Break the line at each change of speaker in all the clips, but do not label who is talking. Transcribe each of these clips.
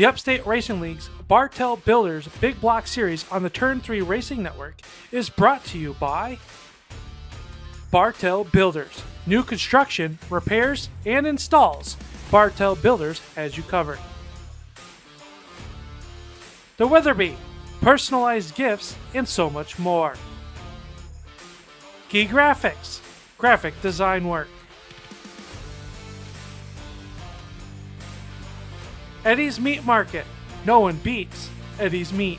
The Upstate Racing League's Bartell Builders Big Block Series on the Turn 3 Racing Network is brought to you by Bartell Builders. New construction, repairs, and installs. Bartell Builders has you covered. The Weatherby, personalized gifts, and so much more. Key Graphics, graphic design work. Eddie's Meat Market. No one beats Eddie's Meat.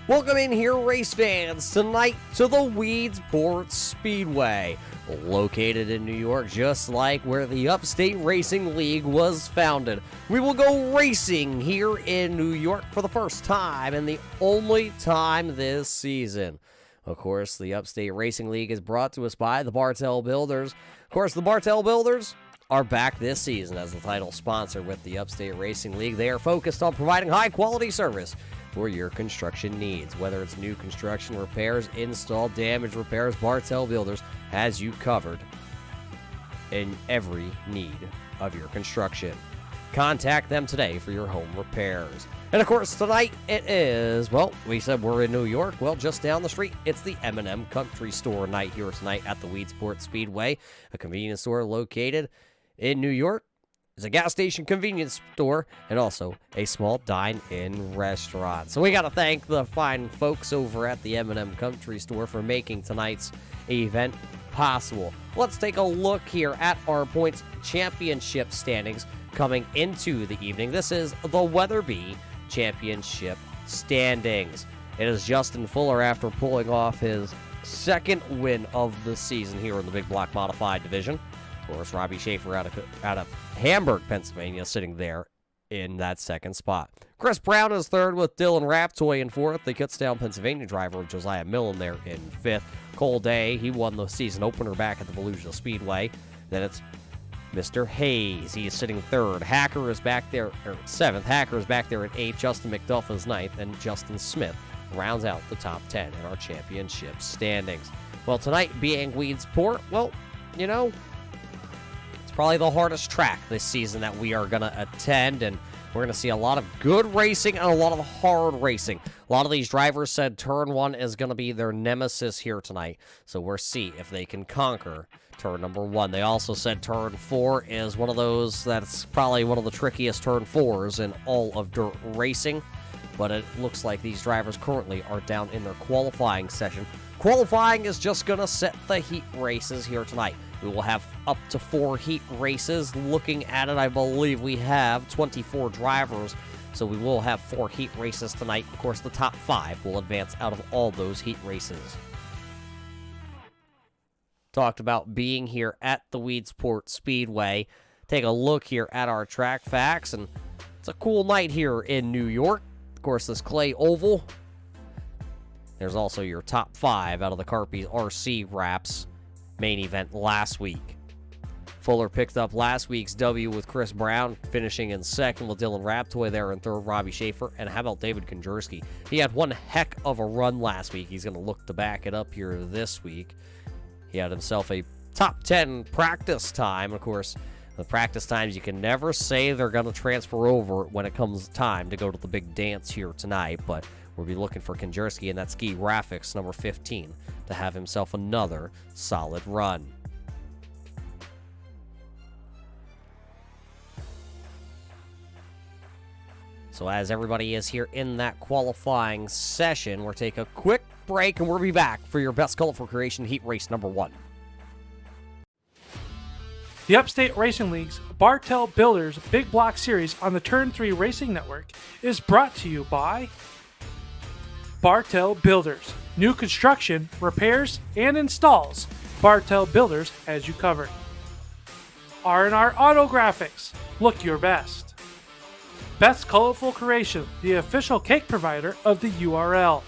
Welcome in here, race fans, tonight to the Weedsport Speedway, located in New York, just like where the Upstate Racing League was founded. We will go racing here in New York for the first time and the only time this season. Of course, the Upstate Racing League is brought to us by the Bartell Builders. Of course, the Bartell Builders are back this season as the title sponsor with the Upstate Racing League. They are focused on providing high-quality service for your construction needs. Whether it's new construction, repairs, install, damage repairs, Bartell Builders has you covered in every need of your construction. Contact them today for your home repairs. And of course, tonight it is, well, we said we're in New York. Well, just down the street, it's the M&M Country Store night here tonight at the Weedsport Speedway, a convenience store located in New York. It's a gas station convenience store and also a small dine-in restaurant. So we got to thank the fine folks over at the M&M Country Store for making tonight's event possible. Let's take a look here at our points championship standings coming into the evening. This is the Weatherby Championship standings. It is Justin Fuller after pulling off his second win of the season here in the Big Block Modified Division. Of course, Robbie Schaefer out of Hamburg, Pennsylvania, sitting there in that second spot. Chris Brown is third with Dylan Raptoy in fourth. The Kutztown, Pennsylvania driver, Josiah Millen there in fifth. Cole Day, he won the season opener back at the Volusia Speedway. Then it's Mr. Hayes. He is sitting third. Hacker is back there, or seventh. Hacker is back there at eighth. Justin McDuff is ninth. And Justin Smith rounds out the top 10 in our championship standings. Well, tonight being Weedsport, well, you know, probably the hardest track this season that we are going to attend, and we're going to see a lot of good racing and a lot of hard racing. A lot of these drivers said turn one is going to be their nemesis here tonight, so we'll see if they can conquer turn number one. They also said turn four is one of those that's probably one of the trickiest turn fours in all of dirt racing, but it looks like these drivers currently are down in their qualifying session. Qualifying is just going to set the heat races here tonight. We will have up to 4 heat races. Looking at it, I believe we have 24 drivers, so we will have 4 heat races tonight. Of course, the top 5 will advance out of all those heat races. talked about being here at the Weedsport Speedway. Take a look here at our track facts, and it's a cool night here in New York. Of course, this clay oval. There's also your top 5 out of the Carpy's RC Wraps main event last week. Fuller picked up last week's W with Chris Brown, finishing in second with Dylan Raptoy there in third, Robbie Schaefer. And how about David Konjerski? He had one heck of a run last week. He's going to look to back it up here this week. He had himself a top 10 practice time. Of course, the practice times, you can never say they're going to transfer over when it comes time to go to the big dance here tonight. But we'll be looking for Konjerski in that Ski Graphics number 15 to have himself another solid run. So as everybody is here in that qualifying session, we'll take a quick break and we'll be back for your best colorful creation heat race number 1.
The Upstate Racing League's Bartell Builders Big Block Series on the Turn 3 Racing Network is brought to you by Bartell Builders. New construction, repairs, and installs. Bartell Builders has you covered. R&R Auto Graphics. Look your best. Best Colorful Creation, the official cake provider of the URL.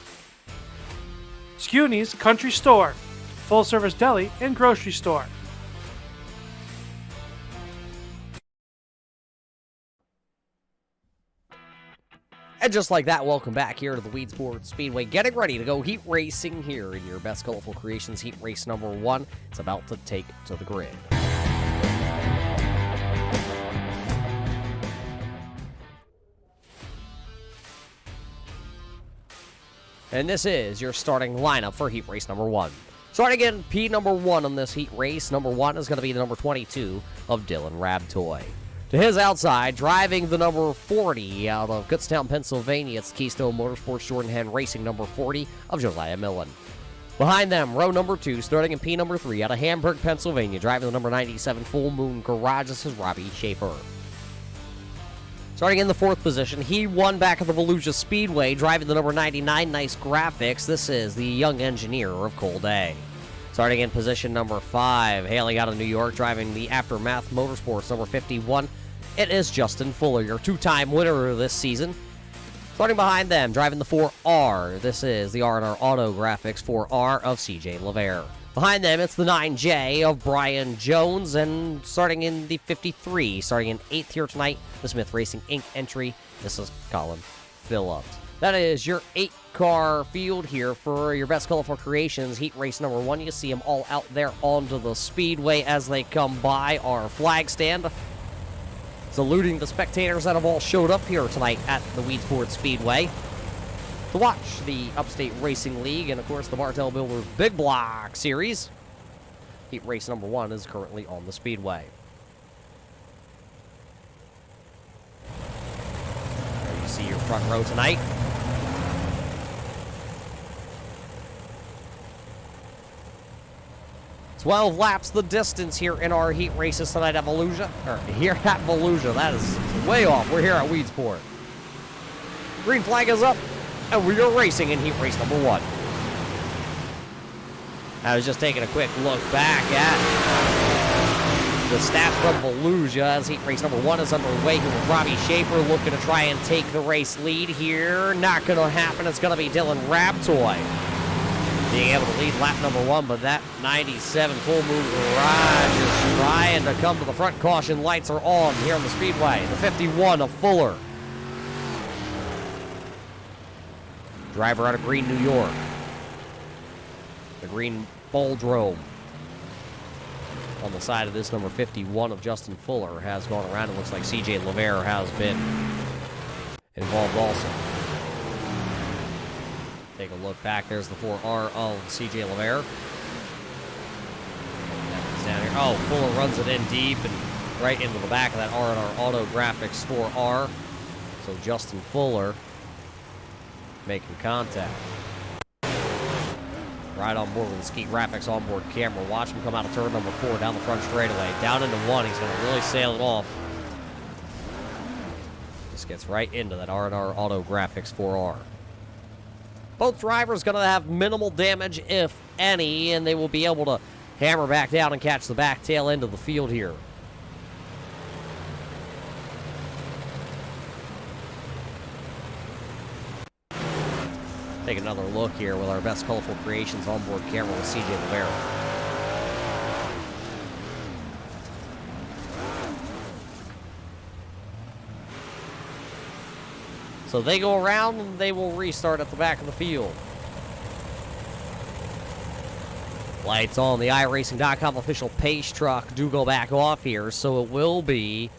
Scuny's Country Store, full-service deli and grocery store.
And just like that, welcome back here to the Weedsport Speedway. Getting ready to go heat racing here in your Best Colorful Creations heat race number 1. It's about to take to the grid. And this is your starting lineup for heat race number 1. Starting in P number 1 on this heat race, number 1 is going to be the number 22 of Dylan Raptoy. To his outside, driving the number 40 out of Kutztown, Pennsylvania, it's Keystone Motorsports Jordan Hand Racing number 40 of Josiah Millen. Behind them, row number 2, starting in P number 3 out of Hamburg, Pennsylvania, driving the number 97 Full Moon Garage, this is Robbie Schaefer. Starting in the 4th position, he won back at the Volusia Speedway, driving the number 99 Nice Graphics. This is the young engineer of Cole Day. Starting in position number 5, hailing out of New York, driving the Aftermath Motorsports number 51, it is Justin Fuller, your 2-time winner this season. Starting behind them, driving the 4R, this is the R&R Auto Graphics 4R of CJ LeVere. Behind them, it's the 9J of Brian Jones, and starting in the 53, starting in 8th here tonight, the Smith Racing Inc. entry, this is Colin Phillips. That is your 8-car field here for your Best Colorful Creations heat race number 1. You see them all out there onto the speedway as they come by our flag stand, saluting the spectators that have all showed up here tonight at the Weedsport Speedway to watch the Upstate Racing League and, of course, the Bartell Builders Big Block Series. Heat race number 1 is currently on the speedway. There you see your front row tonight. "12 laps the distance here in our heat races tonight at Volusia." Or here at Volusia, that is way off. We're here at Weedsport. Green flag is up, and we are racing in heat race number 1. I was just taking a quick look back at the stats from Volusia as heat race number 1 is underway here with Robbie Schaefer looking to try and take the race lead here. Not going to happen. It's going to be Dylan Raptoy being able to lead lap number 1, but that 97 Full Moon Garage is trying to come to the front. Caution lights are on here on the speedway. The 51 of Fuller, driver out of Green, New York. The Green Boldrome on the side of this number 51 of Justin Fuller has gone around. It looks like CJ LeVere has been involved also. Take a look back. There's the 4R of CJ LeVere. Down here. Oh, Fuller runs it in deep and right into the back of that R&R Auto Graphics 4R. So Justin Fuller making contact. Right on board with the Ski Graphics onboard camera. Watch him come out of turn number 4 down the front straightaway. Down into 1. He's going to really sail it off. Just gets right into that R&R Auto Graphics 4R. Both drivers going to have minimal damage, if any, and they will be able to hammer back down and catch the back tail end of the field here. Take another look here with our best colorful creations onboard camera with CJ Rivera. So they go around and they will restart at the back of the field. Lights on. The iRacing.com official pace truck do go back off here, so it will be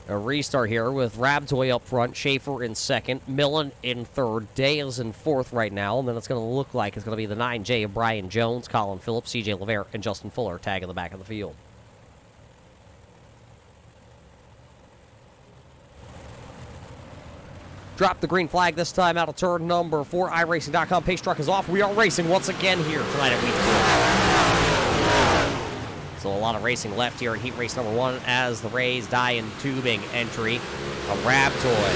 a restart here with Rabtoy up front, Schaefer in second, Millen in third, Day is in fourth right now, and then it's going to look like it's going to be the 9J of Brian Jones, Colin Phillips, CJ Levere, and Justin Fuller tagging the back of the field. Drop the green flag this time out of turn number 4. iRacing.com pace truck is off. We are racing once again here tonight at Weedsport. So a lot of racing left here in heat race number 1 as the Rays die in tubing entry. A Rabtoy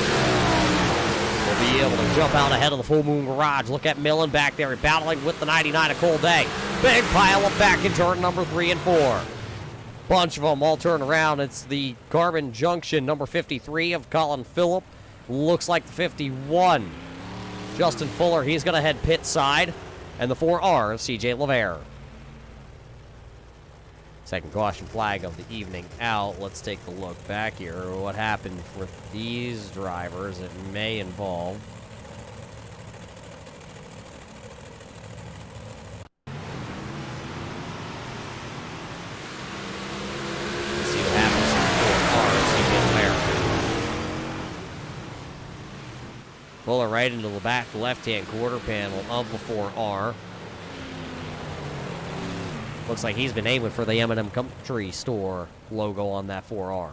will be able to jump out ahead of the Full Moon Garage. Look at Millen back there battling with the 99 of Cole Day. Big pile up back in turn number 3 and 4. Bunch of them all turn around. It's the Carbon Junction number 53 of Colin Phillip. Looks like the 51. Justin Fuller, he's going to head pit side. And the 4R of CJ Levere. Second caution flag of the evening out. Let's take a look back here. What happened with these drivers? It may involve. Let's see what happens to the 4R of CJ Levere. Fuller right into the back left-hand quarter panel of the 4R. Looks like he's been aiming for the M&M Country Store logo on that 4R.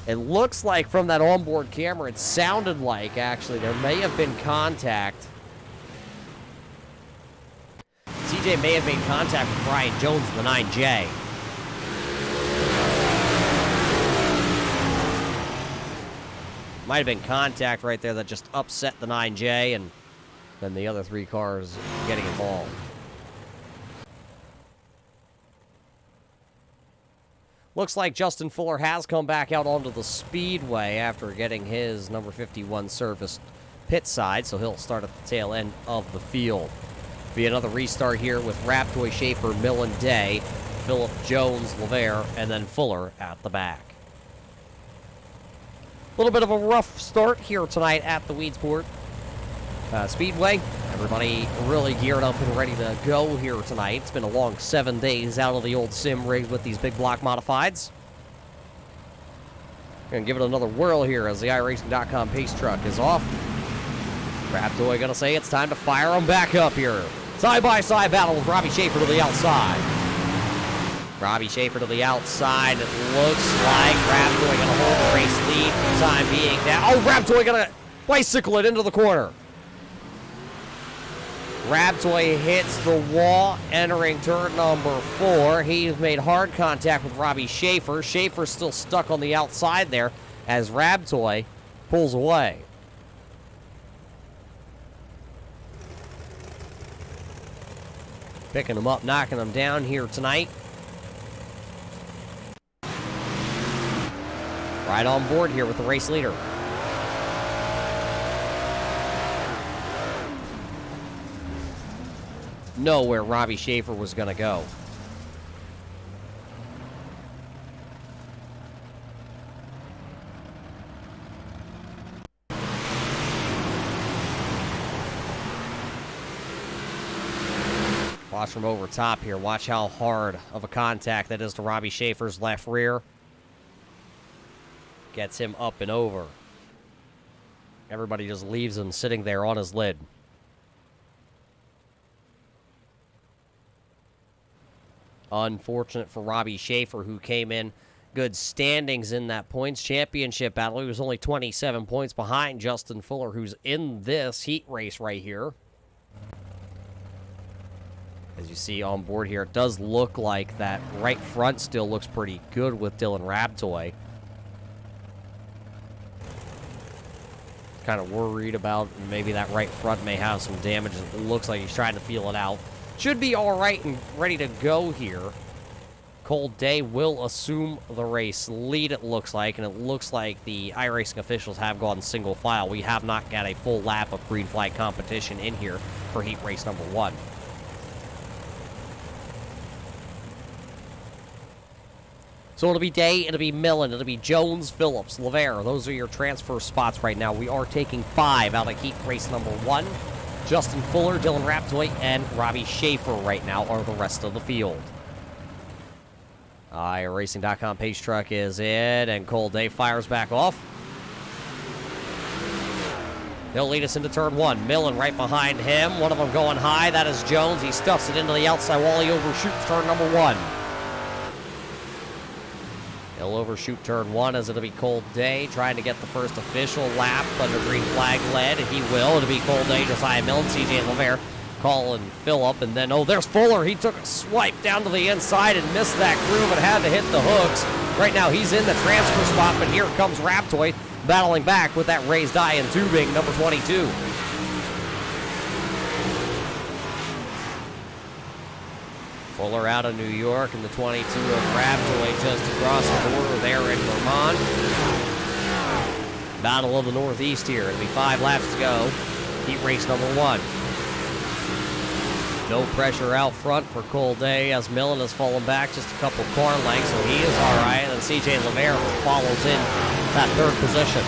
It looks like from that onboard camera, it sounded like, actually, there may have been contact. CJ may have made contact with Brian Jones in the 9J. Might have been contact right there that just upset the 9J, and then the other 3 cars getting involved. Looks like Justin Fuller has come back out onto the speedway after getting his number 51 serviced pit side, so he'll start at the tail end of the field. Be another restart here with Raptoy, Schaefer, Millen, Day, Phillip, Jones, Levere, and then Fuller at the back. A little bit of a rough start here tonight at the Weedsport Speedway. Everybody really geared up and ready to go here tonight. It's been a long 7 days out of the old sim rigs with these big block modifieds. Gonna give it another whirl here as the iRacing.com pace truck is off. Raptoy gonna say it's time to fire them back up here. Side-by-side battle with Robbie Schaefer to the outside. Robbie Schaefer to the outside. It looks like Raptoy going to hold the race lead for the time being. Now, oh, Raptoy going to bicycle it into the corner. Raptoy hits the wall, entering turn number 4. He's made hard contact with Robbie Schaefer. Schaefer's still stuck on the outside there as Raptoy pulls away. Picking him up, knocking him down here tonight. Right on board here with the race leader. Know where Robbie Schaefer was going to go. Watch from over top here. Watch how hard of a contact that is to Robbie Schaefer's left rear. Gets him up and over. Everybody just leaves him sitting there on his lid. Unfortunate for Robbie Schaefer, who came in good standings in that points championship battle. He was only 27 points behind Justin Fuller, who's in this heat race right here. As you see on board here, it does look like that right front still looks pretty good with Dylan Raptoy. Kind of worried about maybe that right front may have some damage. It looks like he's trying to feel it out. Should be all right and ready to go here. Cole Day will assume the race lead, it looks like, and it looks like the iRacing officials have gone single file. We have not got a full lap of green flag competition in here for heat race number 1. So it'll be Day, it'll be Millen, it'll be Jones, Phillips, LeVere. Those are your transfer spots right now. We are taking 5 out of heat race number 1. Justin Fuller, Dylan Raptoy, and Robbie Schaefer right now are the rest of the field. iRacing.com pace truck is in, and Cole Day fires back off. He'll lead us into turn 1. Millen right behind him. One of them going high. That is Jones. He stuffs it into the outside wall. He overshoots turn number 1. He'll overshoot turn 1 as it'll be Cole Day trying to get the first official lap under green flag led. He will. It'll be Cole Day, Josiah Millen, CJ LeVere, Colin Phillip, and then, oh, there's Fuller. He took a swipe down to the inside and missed that groove and had to hit the hooks. Right now, he's in the transfer spot, but here comes Raptoy battling back with that raised eye and tubing, number 22. Fuller out of New York, and the 22 of Raptoy just across the border there in Vermont. Battle of the Northeast here. It'll be 5 laps to go. Heat race number 1. No pressure out front for Cole Day as Millen has fallen back just a couple car lengths, so he is all right. And then CJ LeVere follows in that 3rd position.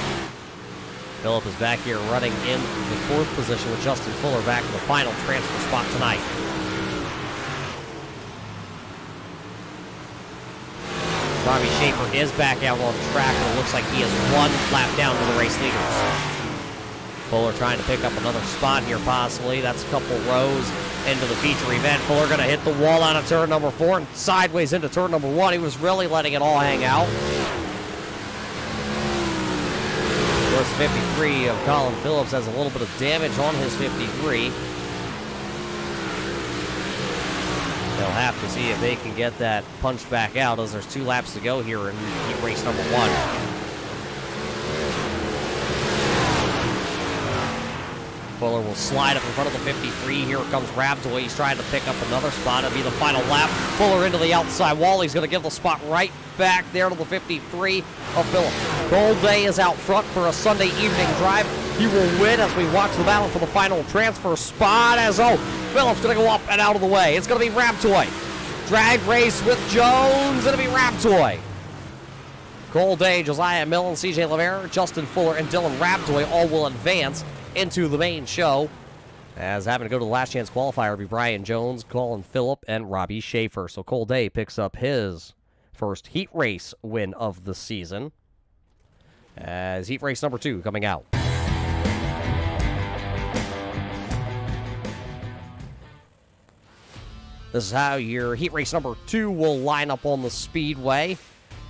Phillip is back here running in the 4th position with Justin Fuller back in the final transfer spot tonight. Robbie Schaefer is back out on track, and it looks like he is 1 lap down to the race leaders. Fuller trying to pick up another spot here, possibly. That's a couple rows into the feature event. Fuller going to hit the wall out of turn number 4 and sideways into turn number 1. He was really letting it all hang out. Of course, 53 of Colin Phillips has a little bit of damage on his 53. They'll have to see if they can get that punched back out, as there's 2 laps to go here in heat race number 1. Fuller will slide up in front of the 53. Here comes Raptoy. He's trying to pick up another spot. It'll be the final lap. Fuller into the outside wall. He's going to give the spot right back there to the 53 of Phillip. Cole Day is out front for a Sunday evening drive. He will win as we watch the battle for the final transfer spot. As, oh, Phillip's going to go up and out of the way. It's going to be Raptoy. Drag race with Jones. It'll be Raptoy. Cole Day, Josiah Millen, CJ LeVere, Justin Fuller, and Dylan Raptoy all will advance into the main show. As having to go to the last chance qualifier will be Brian Jones, Colin Phillip, and Robbie Schaefer. So Cole Day picks up his first heat race win of the season, as heat race number 2 coming out. This is how your heat race number 2 will line up on the speedway.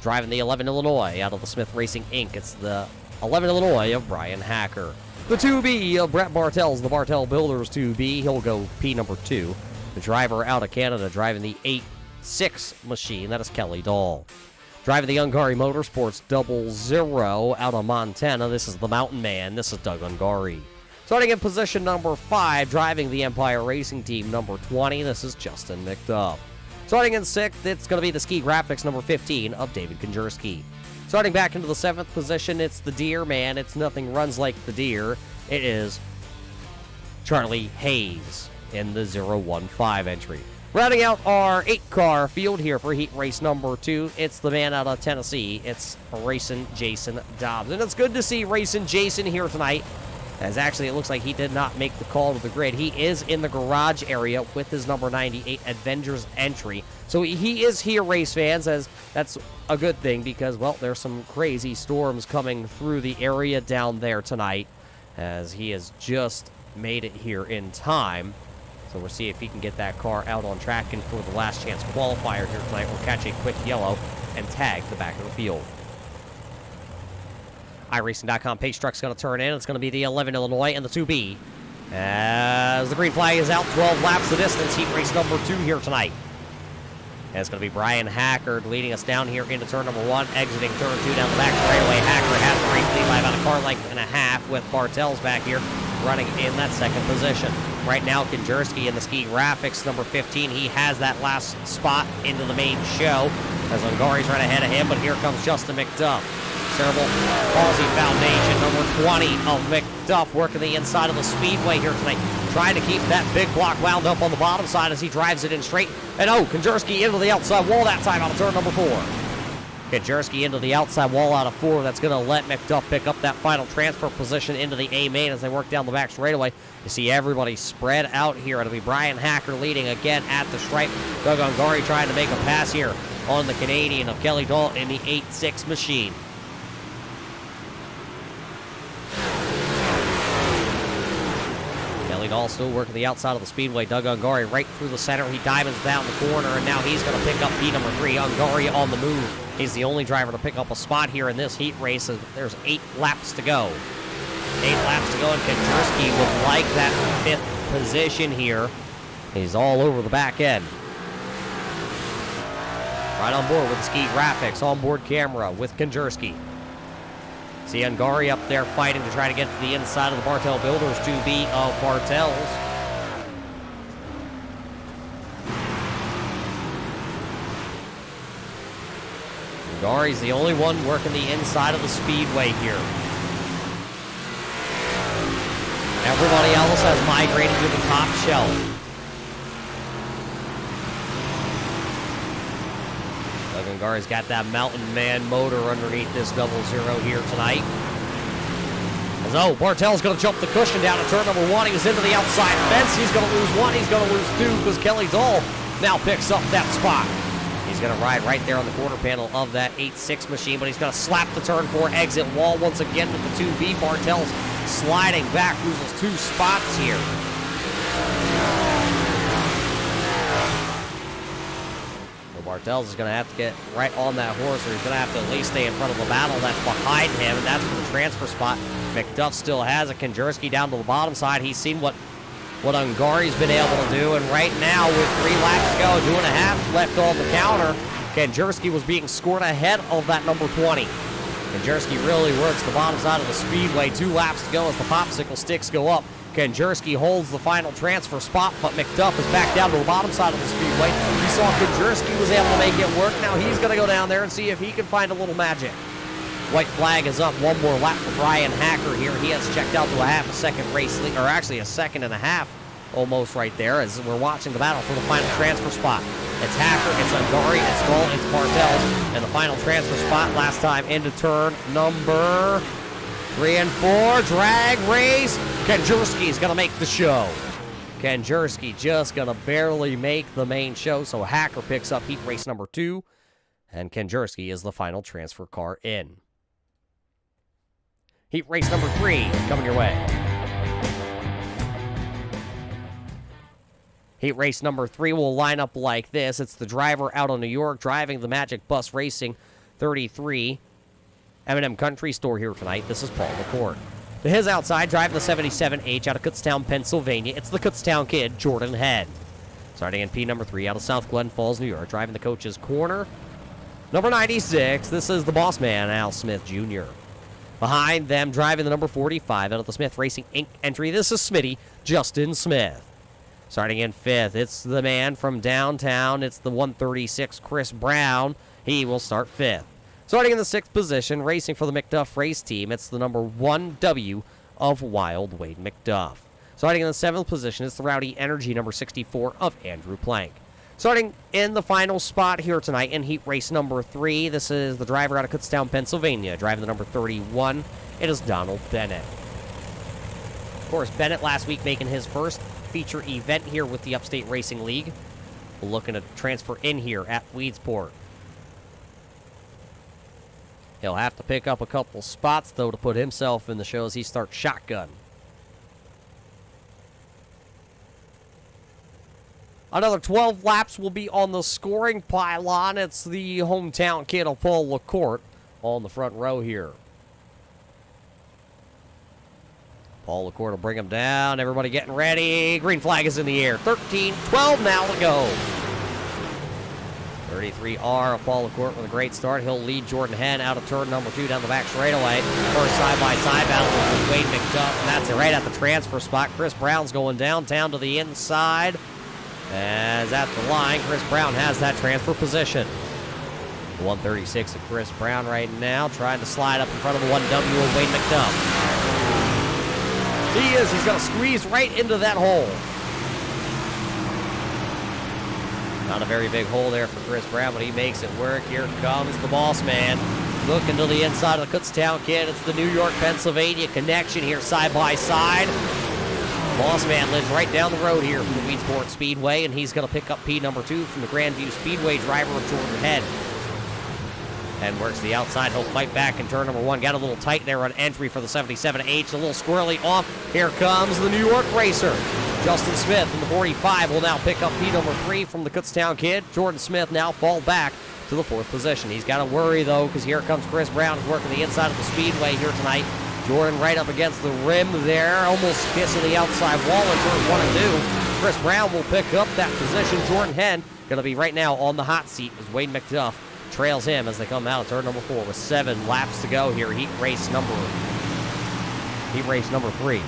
Driving the 11 Illinois out of the Smith Racing Inc. It's the 11 Illinois of Brian Hacker. The 2B of Brett Bartels, the Bartel Builders 2B. He'll go P number 2. The driver out of Canada driving the 8-6 machine. That is Kelly Dahl. Driving the Ungari Motorsports 00 out of Montana. This is the Mountain Man. This is Doug Ungari. Starting in position number 5, driving the Empire Racing Team number 20. This is Justin McDuff. Starting in 6th, it's going to be the Ski Graphics number 15 of David Konjerski. Starting back into the 7th position, it's the Deer Man. It's Nothing Runs Like the Deer. It is Charlie Hayes in the 015 entry. Rounding out our 8-car field here for heat race number 2, it's the man out of Tennessee. It's Racing Jason Dobbs. And it's good to see Racing Jason here tonight, as actually it looks like he did not make the call to the grid. He is in the garage area with his number 98 Avengers entry. So he is here, race fans, as that's a good thing because, well, there's some crazy storms coming through the area down there tonight, as he has just made it here in time. So we'll see if he can get that car out on track, and for the last chance qualifier here tonight, we'll catch a quick yellow and tag the back of the field. iRacing.com pace truck's going to turn in. It's going to be the 11 Illinois and the 2B. As the green flag is out, 12 laps the distance, heat race number 2 here tonight. And it's going to be Brian Hacker leading us down here into turn number 1, exiting turn 2 down the back straightaway. Hacker has the race lead by about a car length and a half, with Bartels back here running in that second position. Right now, Konjerski in the Ski Graphics, number 15, he has that last spot into the main show, as Ungari's right ahead of him, but here comes Justin McDuff. Cerebral Palsy Foundation, number 20 of McDuff, working the inside of the speedway here tonight, trying to keep that big block wound up on the bottom side as he drives it in straight. And Konjerski into the outside wall that time out of turn number 4. Konjerski into the outside wall out of 4. That's going to let McDuff pick up that final transfer position into the A main as they work down the back straightaway. You see everybody spread out here. It'll be Brian Hacker leading again at the stripe. Doug Ungari trying to make a pass here on the Canadian of Kelly Dahl in the 8.6 machine. Kelly Dahl still working the outside of the speedway. Doug Ungari right through the center. He diamonds down the corner, and now he's going to pick up P number 3. Ungari on the move. He's the only driver to pick up a spot here in this heat race. There's 8 laps to go. 8 laps to go, and Konjerski would like that 5th position here. He's all over the back end. Right on board with the Ski Graphics, on-board camera with Konjerski. See Ungari up there fighting to try to get to the inside of the Bartel Builders 2B of Bartels. Ungari's the only one working the inside of the speedway here. Everybody else has migrated to the top shelf. Doug Ungari's got that Mountain Man motor underneath this 00 here tonight. As Bartel's going to jump the cushion down to turn number 1. He was into the outside fence. He's going to lose 1. He's going to lose 2 because Kelly Dahl now picks up that spot. He's going to ride right there on the quarter panel of that 8.6 machine, but he's going to slap the turn 4 exit wall once again with the 2B. Bartel's sliding back, loses 2 spots here. So Bartels is going to have to get right on that horse, or he's going to have to at least stay in front of the battle that's behind him, and that's for the transfer spot. McDuff still has a Konjerski down to the bottom side. He's seen what Ungari's been able to do, and right now with 3 laps to go, 2.5 left on the counter, Konjerski was being scored ahead of that number 20. Konjerski really works the bottom side of the speedway. 2 laps to go as the popsicle sticks go up. Konjerski holds the final transfer spot, but McDuff is back down to the bottom side of the speedway. We saw Konjerski was able to make it work. Now he's going to go down there and see if he can find a little magic. White flag is up. 1 more lap for Brian Hacker here. He has checked out to a half a second race lead, or actually a second and a half almost right there, as we're watching the battle for the final transfer spot. It's Hacker, it's Ungari, it's Dahl, it's Bartels, and the final transfer spot last time into turn number 3 and 4. Drag race. Konjerski's going to make the show. Konjerski just going to barely make the main show, so Hacker picks up heat race number 2, and Konjerski is the final transfer car in. Heat race number 3 coming your way. Heat race number 3 will line up like this. It's the driver out of New York driving the Magic Bus Racing 33 M&M Country Store here tonight. This is Paul McCord. To his outside, driving the 77H out of Kutztown, Pennsylvania, it's the Kutztown kid, Jordan Head. Starting in P number 3 out of South Glen Falls, New York, driving the coach's corner. Number 96, this is the boss man, Al Smith Jr. Behind them, driving the number 45 out of the Smith Racing Inc. entry, this is Smitty, Justin Smith. Starting in 5th, it's the man from downtown. It's the 136, Chris Brown. He will start 5th. Starting in the 6th position, racing for the McDuff race team, it's the number 1W of Wild Wade McDuff. Starting in the 7th position, it's the Rowdy Energy, number 64 of Andrew Plank. Starting in the final spot here tonight in heat race number 3, this is the driver out of Kutztown, Pennsylvania, driving the number 31. It is Donald Bennett. Of course, Bennett last week making his first feature event here with the Upstate Racing League. Looking to transfer in here at Weedsport. He'll have to pick up a couple spots, though, to put himself in the show as he starts shotgun. Another 12 laps will be on the scoring pylon. It's the hometown kid of Paul LaCourte on the front row here. Paul LaCourte will bring him down. Everybody getting ready. Green flag is in the air. 13-12 now to go. 33R of Paul LaCourte with a great start. He'll lead Jordan Henn out of turn number 2 down the back straightaway. First side-by-side battle with Wade McDuff, and that's it right at the transfer spot. Chris Brown's going downtown to the inside. As at the line, Chris Brown has that transfer position. 136 of Chris Brown right now, trying to slide up in front of the 1W of Wade McDuff. He is. He's going to squeeze right into that hole. Not a very big hole there for Chris Brown, but he makes it work. Here comes the boss man. Looking to the inside of the Kutztown kid. It's the New York, Pennsylvania connection here side by side. Boss man lives right down the road here from the Weedsport Speedway, and he's going to pick up P number 2 from the Grandview Speedway driver of Jordan Henn. And works the outside. He'll fight back in turn number 1. Got a little tight there on entry for the 77H. A little squirrely off. Here comes the New York racer. Justin Smith from the 45 will now pick up P number 3 from the Kutztown kid. Jordan Smith now fall back to the 4th position. He's got to worry, though, because here comes Chris Brown working the inside of the speedway here tonight. Jordan right up against the rim there, almost kissing the outside wall in turns 1 and 2. Chris Brown will pick up that position. Jordan Henn going to be right now on the hot seat as Wade McDuff trails him as they come out of turn number 4 with 7 laps to go here. Heat race number 3.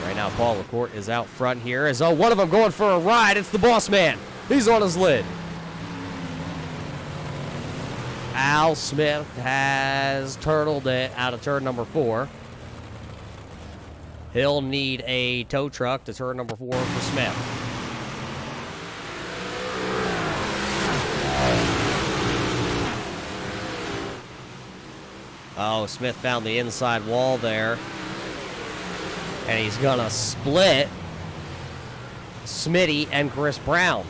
Right now, Paul LaCourte is out front here as one of them going for a ride. It's the boss man. He's on his lid. Al Smith has turtled it out of turn number 4. He'll need a tow truck to turn number 4 for Smith. Oh, Smith found the inside wall there. And he's going to split Smitty and Chris Brown.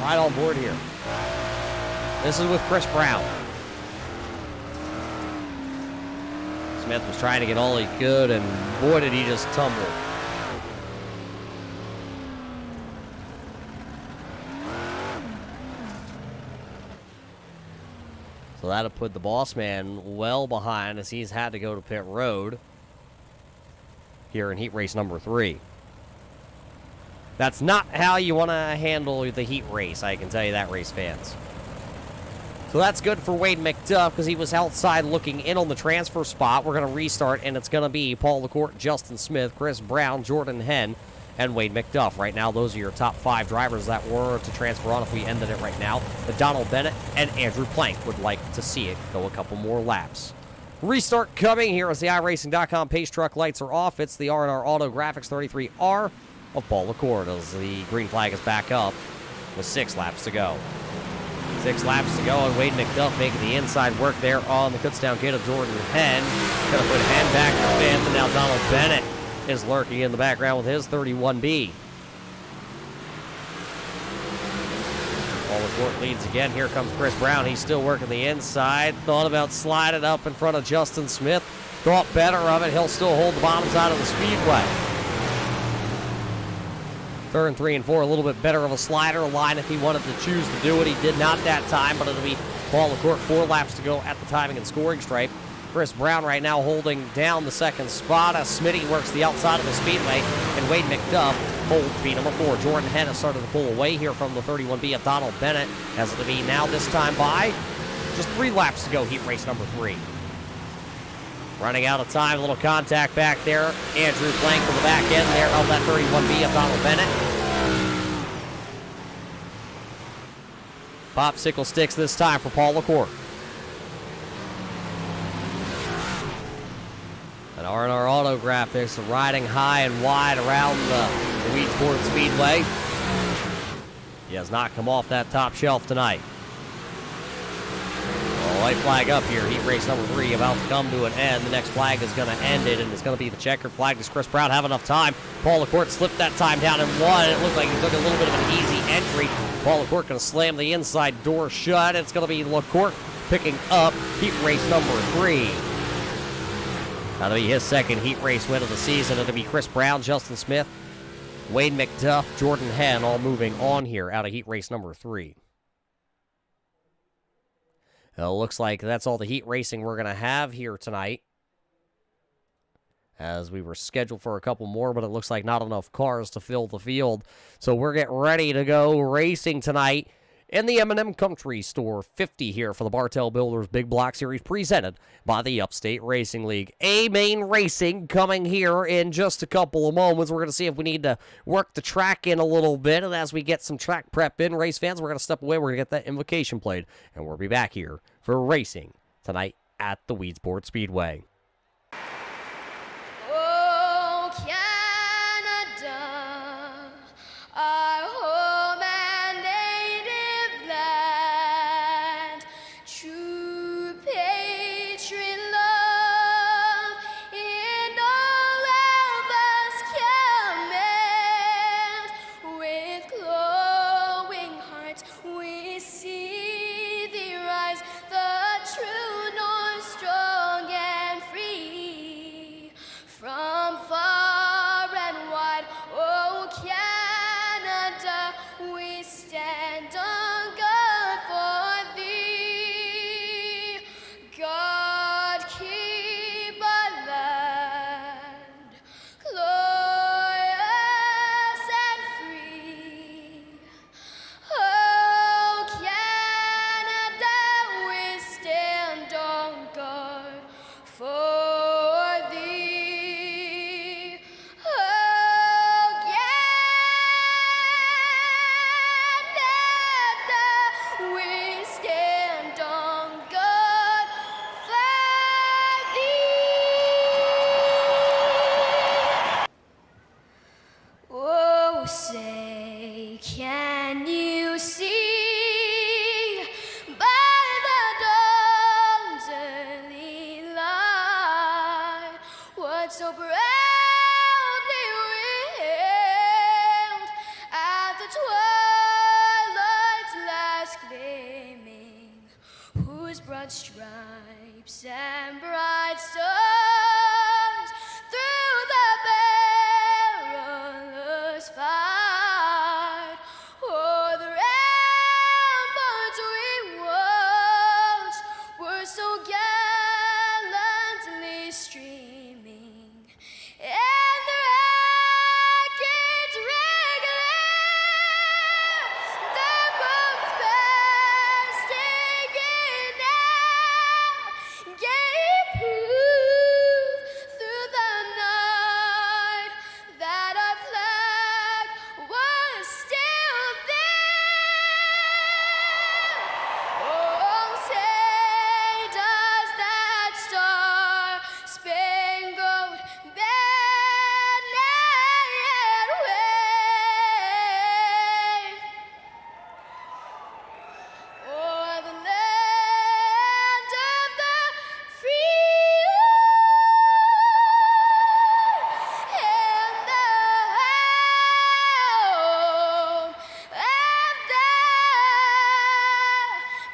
Right on board here. This is with Chris Brown. Smith was trying to get all he could, and boy, did he just tumble. So that'll put the boss man well behind as he's had to go to pit road here in heat race number 3. That's not how you want to handle the heat race, I can tell you that, race fans. So that's good for Wade McDuff because he was outside looking in on the transfer spot. We're going to restart, and it's going to be Paul LaCourte, Justin Smith, Chris Brown, Jordan Henn, and Wade McDuff. Right now, those are your top 5 drivers that were to transfer on if we ended it right now. But Donald Bennett and Andrew Plank would like to see it go a couple more laps. Restart coming here as the iRacing.com pace truck lights are off. It's the R&R Auto Graphics 33R of Paul LaCourte as the green flag is back up with 6 laps to go. 6 laps to go, and Wade McDuff making the inside work there on the Kutztown kid of Jordan Henn. Going to put Henn back to 5th, and now Donald Bennett is lurking in the background with his 31B. Paul LaCourte leads again. Here comes Chris Brown. He's still working the inside. Thought about sliding up in front of Justin Smith. Thought better of it. He'll still hold the bottom side of the speedway. Turn 3 and 4, a little bit better of a slider line if he wanted to choose to do it. He did not that time, but it'll be Paul LaCourte 4 laps to go at the timing and scoring stripe. Chris Brown right now holding down the 2nd spot as Smitty works the outside of the speedway, and Wade McDuff holds B number 4. Jordan Henn has started to pull away here from the 31B of Donald Bennett, as it'll be now this time by just 3 laps to go, heat race number 3. Running out of time, a little contact back there. Andrew Plank from the back end there of that 31B of Donald Bennett. Popsicle sticks this time for Paul LaCourte. And R&R Auto Graphics riding high and wide around the Weedsport Speedway. He has not come off that top shelf tonight. White flag up here. Heat race number 3 about to come to an end. The next flag is going to end it, and it's going to be the checkered flag. Does Chris Brown have enough time? Paul LaCourte slipped that time down and won. It looked like he took a little bit of an easy entry. Paul LaCourte going to slam the inside door shut. It's going to be LaCourte picking up heat race number 3. That'll be his 2nd heat race win of the season. It'll be Chris Brown, Justin Smith, Wade McDuff, Jordan Henn all moving on here out of heat race number 3. Looks like that's all the heat racing we're going to have here tonight, as we were scheduled for a couple more, but it looks like not enough cars to fill the field. So we're getting ready to go racing tonight in the M&M Country Store 50 here for the Bartell Builders Big Block Series, presented by the Upstate Racing League. A-Main Racing coming here in just a couple of moments. We're going to see if we need to work the track in a little bit, and as we get some track prep in, race fans, we're going to step away. We're going to get that invocation played, and we'll be back here for racing tonight at the Weedsport Speedway.
So proudly wailed at the twilight's last gleaming, whose broad stripes and bright stars through the perilous fight o'er the ramparts we watched were so gallantly streaming. And the rockets regular, the bombs bursting in air, gave proof through the night that our flag was still there. Oh, say does that star-spangled banner yet wave o'er the land of the free and the home of the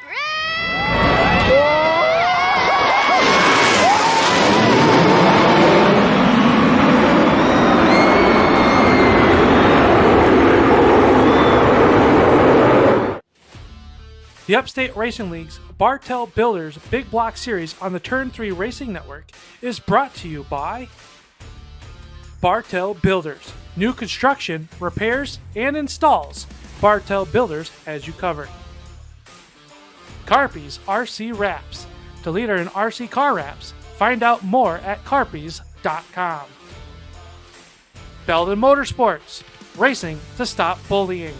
brave.
The Upstate Racing League's Bartell Builders Big Block Series on the Turn 3 Racing Network is brought to you by Bartell Builders. New construction, repairs, and installs. Bartell Builders has you covered. Carpy's RC Wraps. The leader in RC car wraps. Find out more at carpys.com. Belden Motorsports. Racing to stop bullying.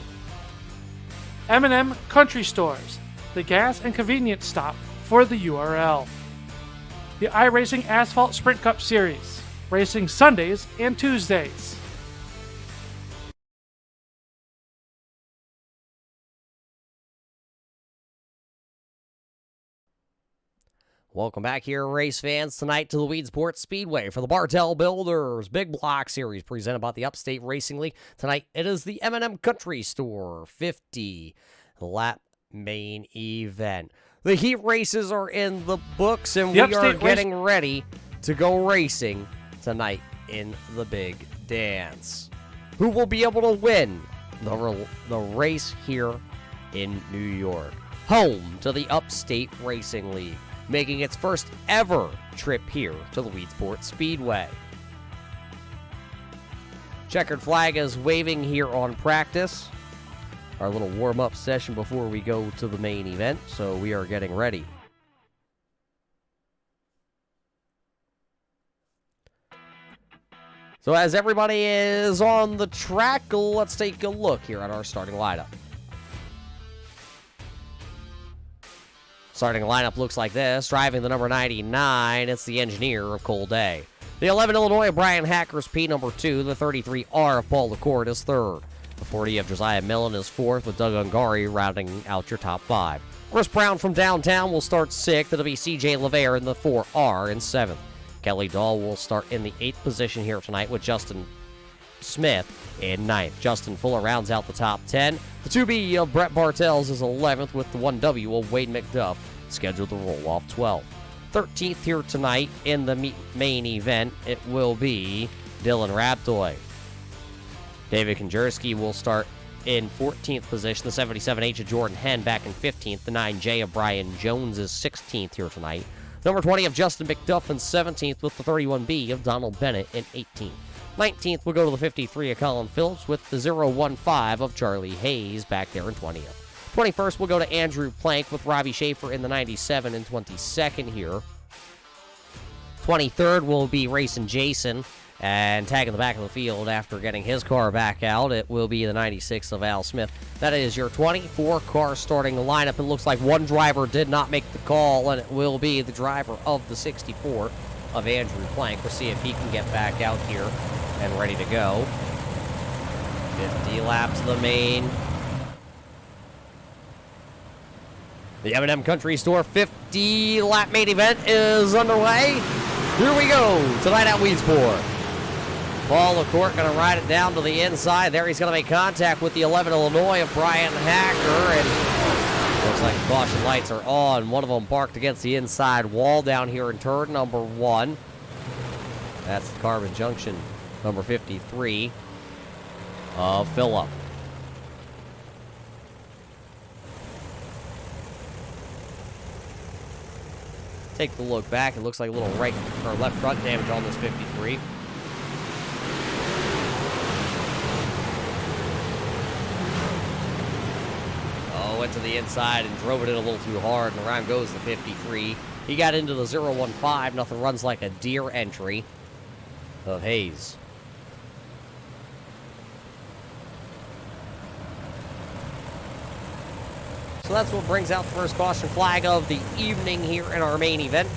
M&M Country Stores, the gas and convenience stop for the URL. The iRacing Asphalt Sprint Cup Series, racing Sundays and Tuesdays.
Welcome back here, race fans, tonight to the Weedsport Speedway for the Bartell Builders Big Block Series presented by the Upstate Racing League. Tonight, it is the M&M Country Store 50 lap main event. The heat races are in the books, and we are getting ready to go racing tonight in the Big Dance. who will be able to win the race here in New York, home to the Upstate Racing League, making its first ever trip here to the Weedsport Speedway. Checkered flag is waving here on practice. Our little warm-up session before we go to the main event, so we are getting ready. So as everybody is on the track, let's take a look here at our starting lineup. Starting lineup looks like this. Driving the number 99, it's the engineer of Cole Day. The 11 Illinois, Brian Hacker's P number 2. The 33R of Paul LaCourt is 3rd. The 40 of Josiah Millen is 4th, with Doug Ungari rounding out your top 5. Chris Brown from downtown will start 6th. It'll be CJ LeVere in the 4R in 7th. Kelly Dahl will start in the 8th position here tonight, with Justin Smith in 9th. Justin Fuller rounds out the top 10. The 2B of Brett Bartels is 11th, with the 1W of Wade McDuff scheduled to roll off 12th. 13th here tonight in the main event, it will be Dylan Raptoy. David Konjerski will start in 14th position. The 77H of Jordan Henn back in 15th. The 9J of Brian Jones is 16th here tonight. Number 20 of Justin McDuff in 17th, with the 31B of Donald Bennett in 18th. 19th will go to the 53 of Colin Phillips, with the 015 of Charlie Hayes back there in 20th. 21st will go to Andrew Plank, with Robbie Schaefer in the 97 and 22nd here. 23rd will be Racing Jason, and tagging the back of the field after getting his car back out, it will be the 96 of Al Smith. That is your 24-car starting lineup. It looks like one driver did not make the call, and it will be the driver of the 64 of Andrew Plank. We'll see if he can get back out here and ready to go. 50 laps the main. The M&M Country Store 50-lap main event is underway. Here we go, tonight at Weedsport. Paul LaCourt going to ride it down to the inside. There he's going to make contact with the 11 Illinois of Brian Hacker. And looks like the caution lights are on. One of them parked against the inside wall down here in turn number 1. That's the Carbon Junction number 53 of Phillip. Take the look back. It looks like a little right or left front damage on this 53. Went to the inside and drove it in a little too hard, and around goes the 53. He got into the 015. Nothing runs like a deer entry of Hayes. So that's what brings out the first caution flag of the evening here in our main event.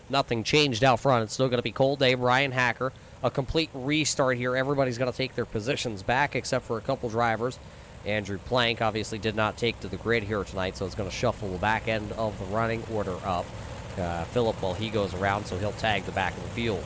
Nothing changed out front. It's still going to be Cole Day, Brian Hacker. A complete restart here. Everybody's going to take their positions back except for a couple drivers. Andrew Plank obviously did not take to the grid here tonight, so it's going to shuffle the back end of the running order up. Phillip, while he goes around, so he'll tag the back of the field.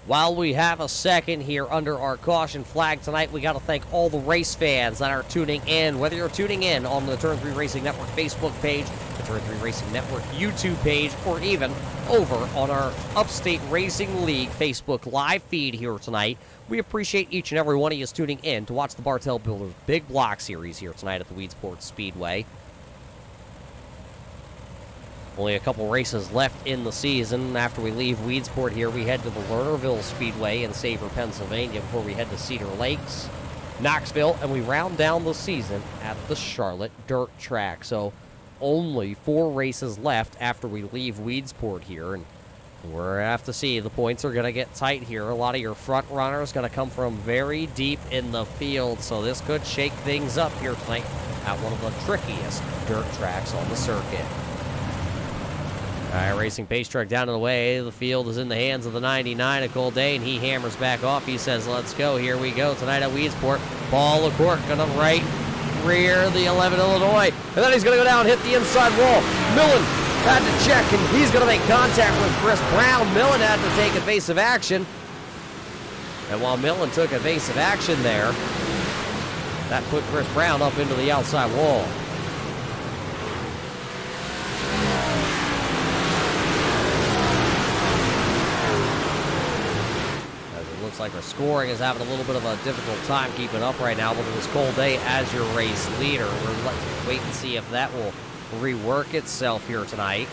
While we have a second here under our caution flag tonight, we got to thank all the race fans that are tuning in. Whether you're tuning in on the Turn 3 Racing Network Facebook page, the Turn 3 Racing Network YouTube page, or even over on our Upstate Racing League Facebook live feed here tonight, we appreciate each and every one of you tuning in to watch the Bartell Builders Big Block Series here tonight at the Weedsport Speedway. Only a couple races left in the season. After we leave Weedsport here, we head to the Lernerville Speedway in Sabre, Pennsylvania, before we head to Cedar Lakes, Knoxville, and we round down the season at the Charlotte Dirt Track. So only 4 races left after we leave Weedsport here, and we're going to have to see. The points are going to get tight here. A lot of your front runners going to come from very deep in the field, so this could shake things up here tonight at one of the trickiest dirt tracks on the circuit. All right, racing pace truck down and away. The field is in the hands of the 99 of Cole Day, and he hammers back off. He says, let's go. Here we go tonight at Weedsport. Paul LaCourt going to right rear the 11 Illinois. And then he's going to go down and hit the inside wall. Millen had to check, and he's going to make contact with Chris Brown. Millen had to take evasive action. And while Millen took evasive action there, that put Chris Brown up into the outside wall. like our scoring is having a little bit of a difficult time keeping up right now, but it was Cole Day as your race leader. We're wait and see if that will rework itself here tonight.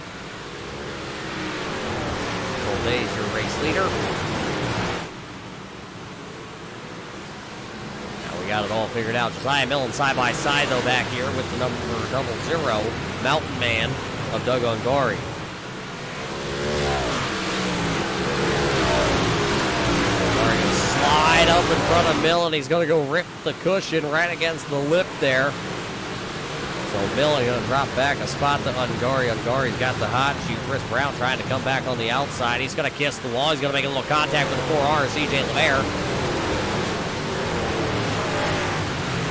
Cole Day is your race leader. Now we got it all figured out. Josiah Millen side by side though back here with the number 00, Mountain Man of Doug Ungari. Slide up in front of Millen. He's going to go rip the cushion right against the lip there. So Millen going to drop back a spot to Ungari. Ungari's got the hot shoot. Chris Brown trying to come back on the outside. He's going to kiss the wall. He's going to make a little contact with the 4R. CJ LeVere.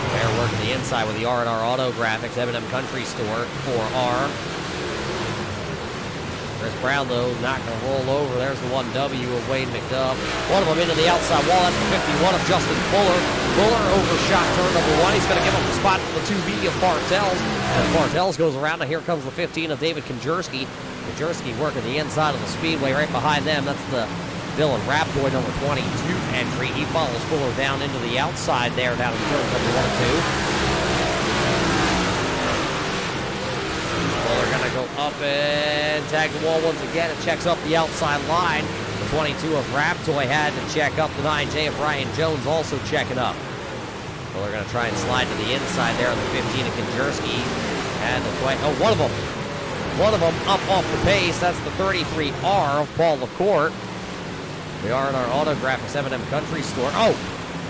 LeVere working the inside with the R&R Auto Graphics. M&M Country Store 4R. Chris Brown, though, not going to roll over. There's the 1W of Wade McDuff. One of them into the outside wall. That's the 51 of Justin Fuller. Fuller overshot turn number 1. He's going to give up the spot to the 2B of Bartels. As Bartels goes around, and here comes the 15 of David Konjerski. Konjerski working the inside of the speedway right behind them. That's the Dylan Raptoy, number 22 entry. He follows Fuller down into the outside there, down in turn number 1 and 2. Fuller going to go up and tag the wall once again. It checks up the outside line. The 22 of Raptoy had to check up. The 9J of Brian Jones also checking up. Fuller going to try and slide to the inside there on the 15 of Konjerski. And the 20. Oh, one of them. One of them up off the pace. That's the 33R of Paul LaCourte. We are in our Autographics M&M Country Store. Oh,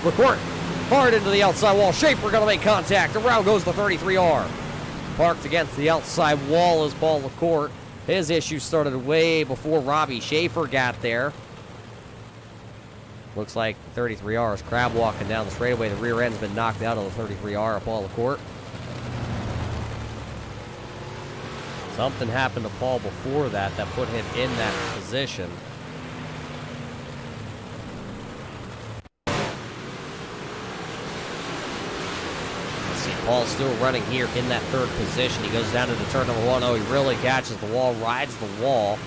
LaCourte hard into the outside wall. Schaefer going to make contact. Around goes the 33R. Parked against the outside wall is Paul LaCourte. His issue started way before Robbie Schaefer got there. Looks like the 33R is crab walking down the straightaway. The rear end's been knocked out of the 33R of Paul LaCourte. Something happened to Paul before that put him in that position. Paul's still running here in that third position. He goes down into turn number 1. Oh, he really catches the wall, rides the wall.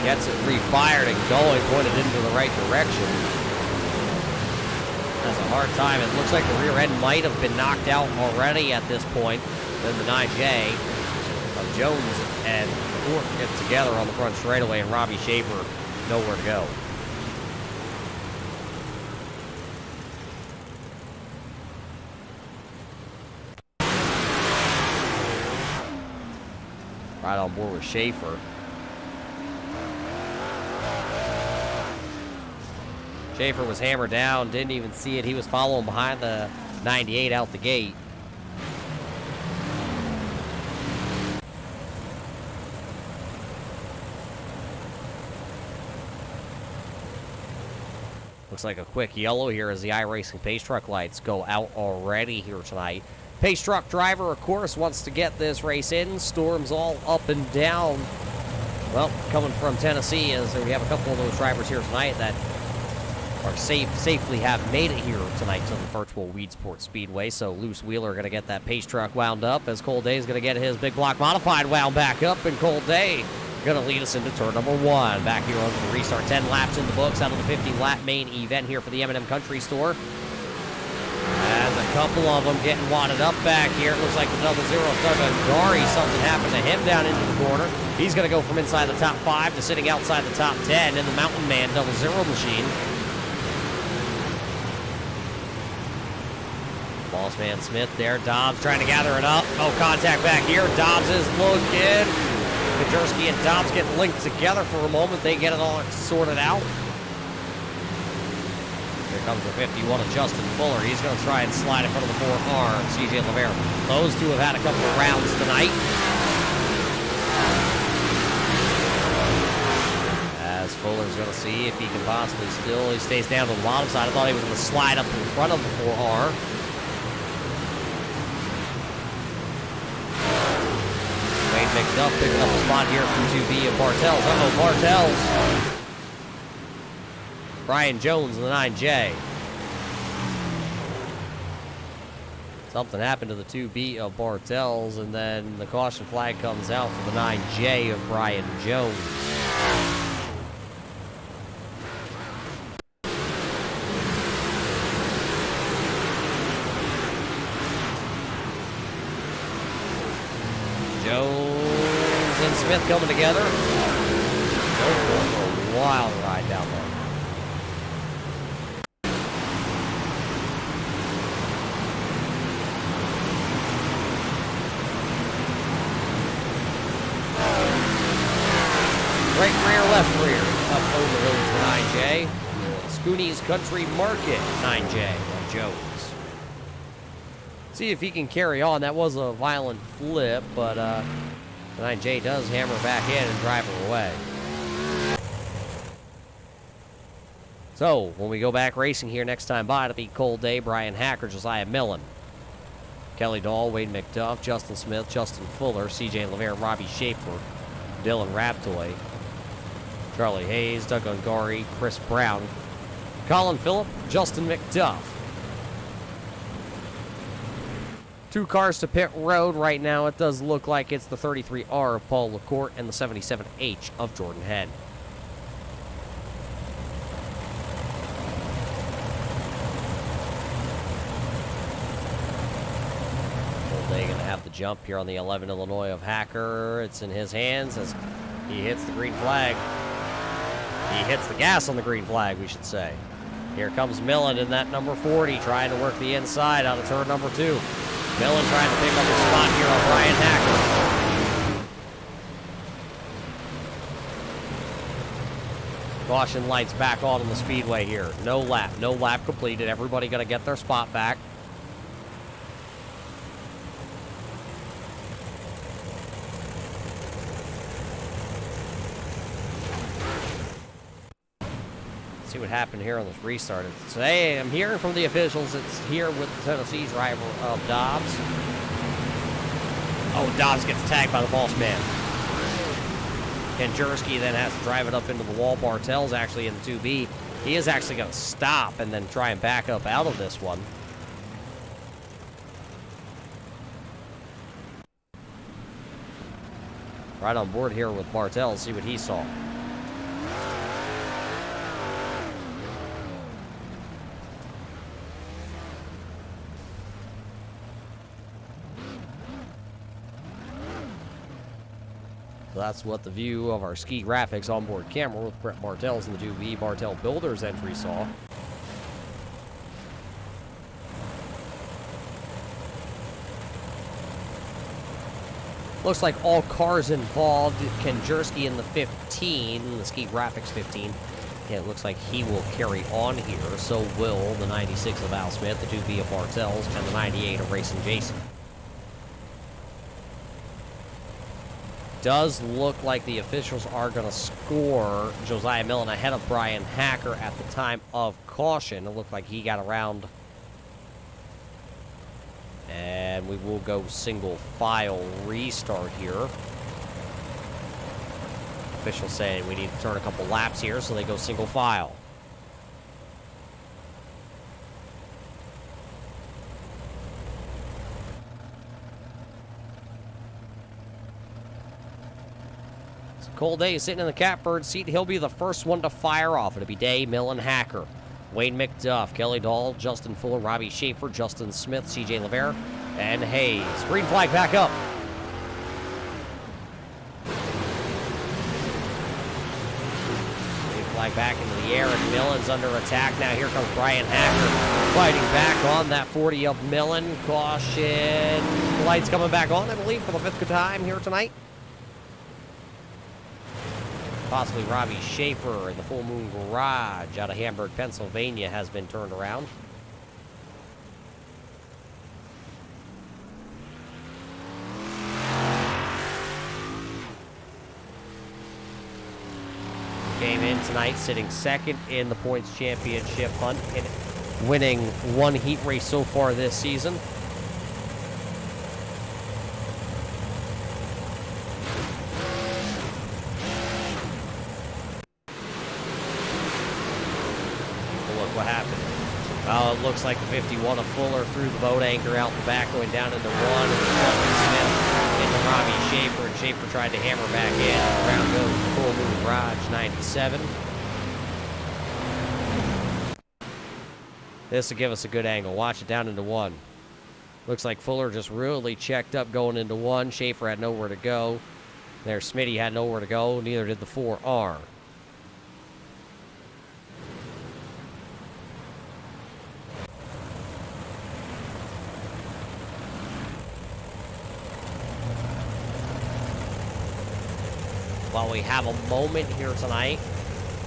Gets it refired and going, pointed into the right direction. Has a hard time. It looks like the rear end might have been knocked out already at this point. Then the 9J of Jones and Court get together on the front straightaway, and Robbie Schaefer nowhere to go. Right on board with Schaefer. Schaefer was hammered down, didn't even see it. He was following behind the 98 out the gate. Looks like a quick yellow here as the iRacing Pace Truck lights go out already here tonight. Pace Truck driver, of course, wants to get this race in. Storms all up and down. Well, coming from Tennessee, as we have a couple of those drivers here tonight that are safely have made it here tonight to the virtual Weedsport Speedway. So Luce Wheeler going to get that Pace Truck wound up, as Cole Day is going to get his big block modified wound back up, and Cole Day going to lead us into turn number 1. Back here on the restart, 10 laps in the books out of the 50-lap main event here for the M&M Country Store. As a couple of them getting wadded up back here. It looks like the 00 Doug Ungari. Something happened to him down into the corner. He's going to go from inside the top 5 to sitting outside the top 10 in the Mountain Man 00 machine. Boss Man Smith there. Dobbs trying to gather it up. Oh, contact back here. Dobbs is looking. Konjerski and Dobbs get linked together for a moment. They get it all sorted out. Here comes the 51 of Justin Fuller. He's going to try and slide in front of the 4R, CJ LeVere. Those two have had a couple of rounds tonight. As Fuller's going to see if he can possibly still, he stays down to the bottom side. I thought he was going to slide up in front of the 4R. Wade McDuff picking up a spot here from 2B of Bartels. Uh-oh, Bartels. Brian Jones and the 9J. Something happened to the 2B of Bartels, and then the caution flag comes out for the 9J of Brian Jones. Smith coming together. Going for a wild ride down there. Right rear, left rear. Up over the hills for 9J. Scooney's Country Market, 9J on Jones. See if he can carry on. That was a violent flip, but 9J does hammer back in and drive her away. So, when we go back racing here next time by, it'll be Cole Day, Brian Hacker, Josiah Millen, Kelly Dahl, Wade McDuff, Justin Smith, Justin Fuller, CJ LeVere, Robbie Schaefer, Dylan Raptoy, Charlie Hayes, Doug Ungari, Chris Brown, Colin Phillip, Justin McDuff. 2 cars to pit road right now. It does look like it's the 33R of Paul LaCourte and the 77H of Jordan Head. They're going to have the jump here on the 11 Illinois of Hacker. It's in his hands as he hits the green flag. He hits the gas on the green flag, we should say. Here comes Millen in that number 40, trying to work the inside out of turn number 2. Millen trying to pick up a spot here on Brian Hacker. Caution lights back on the speedway here. No lap completed. Everybody going to get their spot back. See what happened here on this restart. Hey, I'm hearing from the officials. It's here with the Tennessee driver of Dobbs. Oh, Dobbs gets tagged by the boss man. Kenjerski then has to drive it up into the wall. Bartel's actually in the 2B. He is actually going to stop and then try and back up out of this one. Right on board here with Bartel. See what he saw. That's what the view of our ski graphics onboard camera with Brett Bartels in the 2B Bartel Builders entry saw. Looks like all cars involved. Kenjerski in the 15, the ski graphics 15. Yeah, it looks like he will carry on here. So will the 96 of Al Smith, the 2B of Bartels, and the 98 of Racing Jason. Does look like the officials are going to score Josiah Millen ahead of Brian Hacker at the time of caution. It looked like he got around. And we will go single file restart here. Officials saying we need to turn a couple laps here, so they go single file. Cole Day is sitting in the catbird seat. He'll be the first one to fire off. It'll be Day, Millen, Hacker, Wayne McDuff, Kelly Dahl, Justin Fuller, Robbie Schaefer, Justin Smith, CJ LeVere, and Hayes. Green flag back up. Green flag back into the air, and Millen's under attack. Now here comes Brian Hacker fighting back on that 40 of Millen. Caution. Lights coming back on, I believe, for the 5th time here tonight. Possibly Robbie Schaefer in the Full Moon Garage out of Hamburg, Pennsylvania has been turned around. Came in tonight sitting second in the points championship hunt and winning 1 heat race so far this season. What happened? Oh, it looks like the 51 of Fuller threw the boat anchor out the back, going down into 1, and Smith into Robbie Schaefer, and Schaefer tried to hammer back in. Around goes the Full Moon Garage 97. This will give us a good angle. Watch it down into 1. Looks like Fuller just really checked up going into 1. Schaefer had nowhere to go. There, Smitty had nowhere to go. Neither did the 4R. While we have a moment here tonight,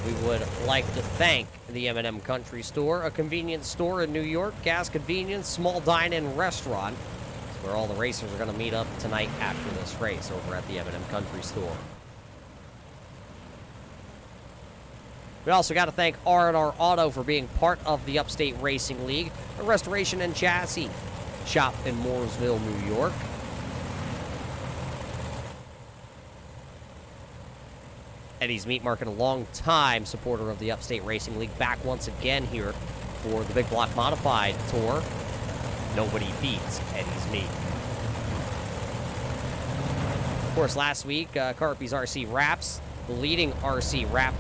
we would like to thank the M&M Country Store, a convenience store in New York, gas convenience, small dine-in restaurant. It's where all the racers are going to meet up tonight after this race over at the M&M Country Store. We also got to thank R&R Auto for being part of the Upstate Racing League, a restoration and chassis shop in Mooresville, New York. Eddie's Meat Market, a long-time supporter of the Upstate Racing League, back once again here for the Big Block Modified Tour. Nobody beats Eddie's Meat. Of course, last week, Carpy's RC Wraps, the leading RC wrap.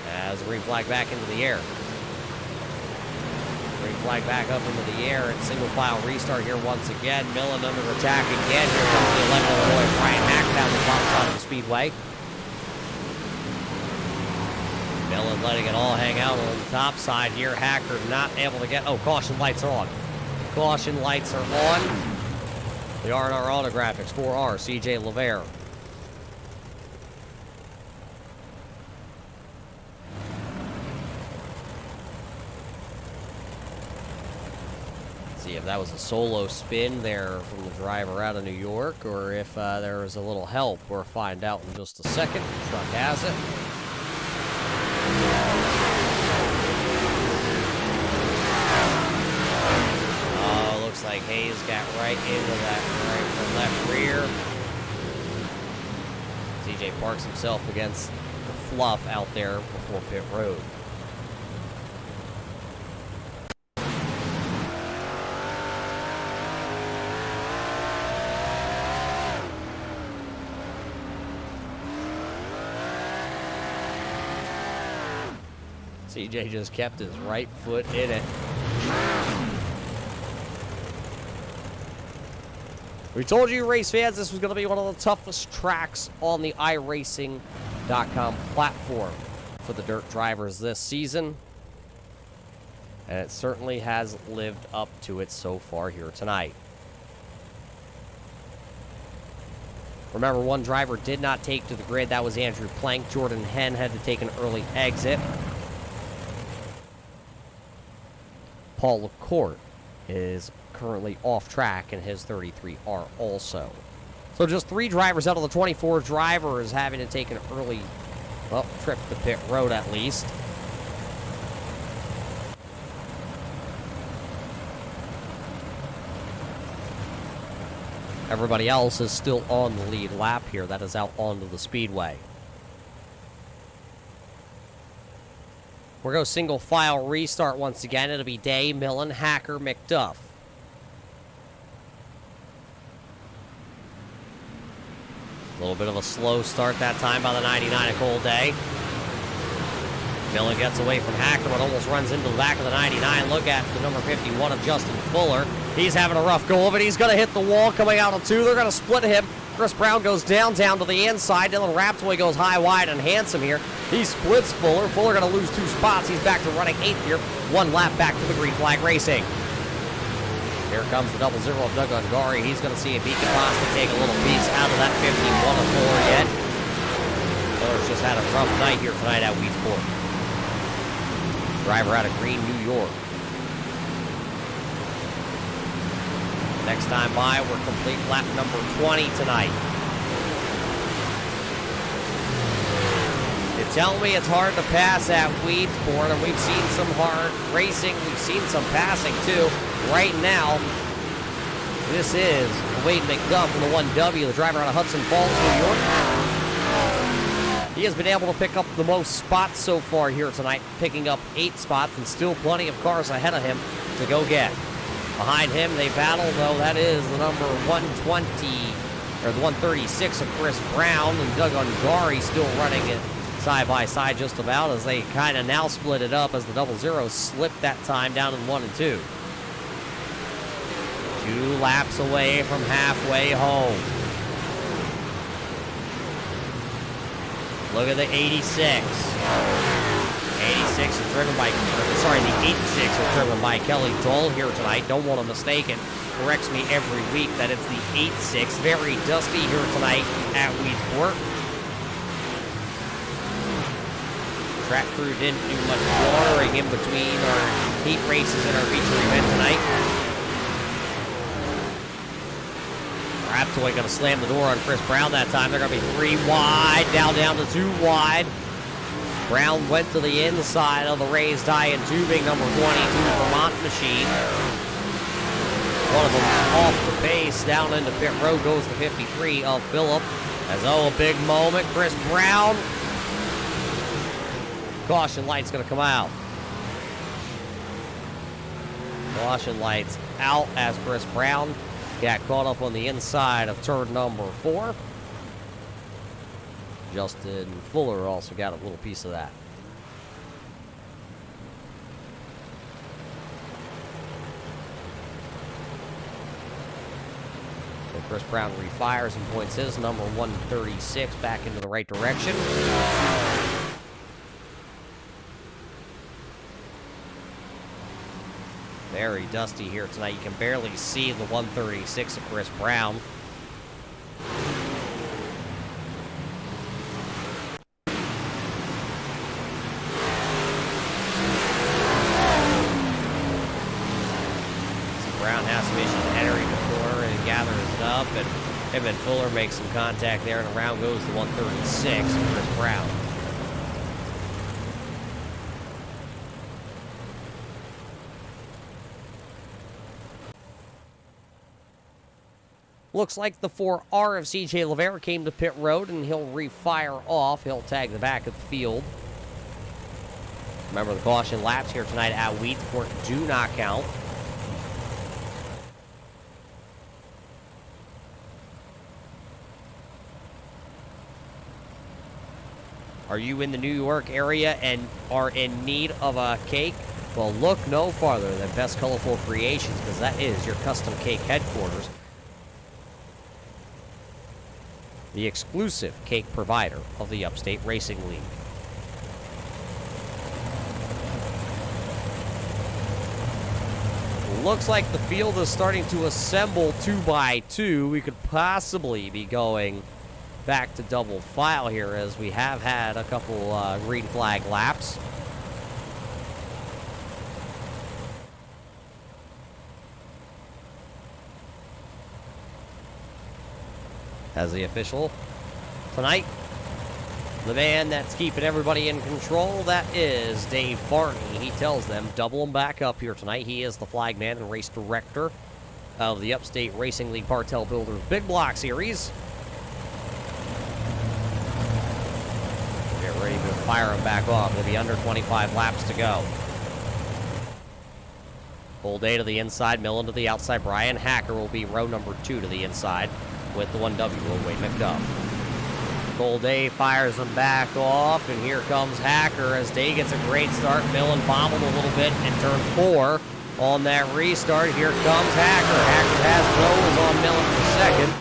As the green flag back into the air. Green flag back up into the air and single file restart here once again. Millen under attack again. Here comes the 11 Illinois Brian Hack down the top side of the speedway. Millen letting it all hang out on the top side here. Hacker not able to get. Oh, caution lights are on. Caution lights are on. The R&R Autographics 4R CJ LeVere. See if that was a solo spin there from the driver out of New York, or if there was a little help. We'll find out in just a second. The truck has it. Oh, looks like Hayes got right into that right or left rear. CJ parks himself against the fluff out there before pit road. CJ just kept his right foot in it. We told you, race fans, this was going to be one of the toughest tracks on the iRacing.com platform for the dirt drivers this season. And it certainly has lived up to it so far here tonight. Remember, one driver did not take to the grid. That was Andrew Plank. Jordan Henn had to take an early exit. Paul LaCourte is currently off track in his 33R also. So just 3 drivers out of the 24 drivers having to take an early, well, trip to pit road at least. Everybody else is still on the lead lap here. That is out onto the speedway. We're going to single file restart once again. It'll be Day, Millen, Hacker, McDuff. A little bit of a slow start that time by the 99 of Cole Day. Millen gets away from Hacker, but almost runs into the back of the 99. Look at the number 51 of Justin Fuller. He's having a rough go of it. He's going to hit the wall coming out of 2. They're going to split him. Chris Brown goes down to the inside. Dylan Raptoy goes high, wide, and handsome here. He splits Fuller. Fuller going to lose 2 spots. He's back to running 8th here. 1 lap back to the green flag racing. Here comes the 00 of Doug Ungari. He's going to see if he can possibly take a little piece out of that 51 of Fuller yet. Fuller's just had a rough night here tonight at Weedsport. Driver out of Green, New York. Next time by, we're complete lap number 20 tonight. You tell me it's hard to pass at Weedsport, and we've seen some hard racing. We've seen some passing, too. Right now, this is Wade McDuff in the 1W, the driver out of Hudson Falls, New York. He has been able to pick up the most spots so far here tonight, picking up 8 spots, and still plenty of cars ahead of him to go get. Behind him, they battle, though. That is the number 120, or the 136 of Chris Brown, and Doug Ungari still running it side by side just about, as they kind of now split it up as the 00 slipped that time down in 1 and 2. 2 laps away from halfway home. Look at the 86. 86 is driven by, the 86 is driven by Kelly Dole here tonight. Don't want to mistake it. Corrects me every week that it's the 86. Very dusty here tonight at Weedsport. Track crew didn't do much watering in between our heat races and our feature event tonight. Raptoy going to slam the door on Chris Brown that time. They're going to be 3 wide, down to 2 wide. Brown went to the inside of the raised iron tubing, number 22 Vermont machine. One of them off the base, down into pit road goes the 53 of Phillip. As a big moment, Chris Brown. Caution light's going to come out. Caution lights out as Chris Brown got caught up on the inside of turn number 4. Justin Fuller also got a little piece of that. So Chris Brown refires and points his number 136 back into the right direction. Very dusty here tonight. You can barely see the 136 of Chris Brown. Brown has some issues entering the corner and gathers it up, and him and Fuller make some contact there, and around goes the 136 of Chris Brown. Looks like the 4R of CJ Lavere came to pit road, and he'll refire off. He'll tag the back of the field. Remember, the caution laps here tonight at Weedsport do not count. Are you in the New York area and are in need of a cake? Well, look no farther than Best Colorful Creations, because that is your custom cake headquarters. The exclusive cake provider of the Upstate Racing League. Looks like the field is starting to assemble 2 by 2. We could possibly be going back to double file here, as we have had a couple green flag laps. As the official tonight, the man that's keeping everybody in control, that is Dave Barney. He tells them double them back up here tonight. He is the flag man and race director of the Upstate Racing League Bartell Builders Big Block Series. Get ready to fire them back off. There'll be under 25 laps to go. Full day to the inside, Millen to the outside. Brian Hacker will be row number 2 to the inside with the 1W will Wade McDuff. Full Day fires them back off, and here comes Hacker as Day gets a great start. Millen bobbled a little bit in turn 4 on that restart. Here comes Hacker. Hacker has throws on Millen for second.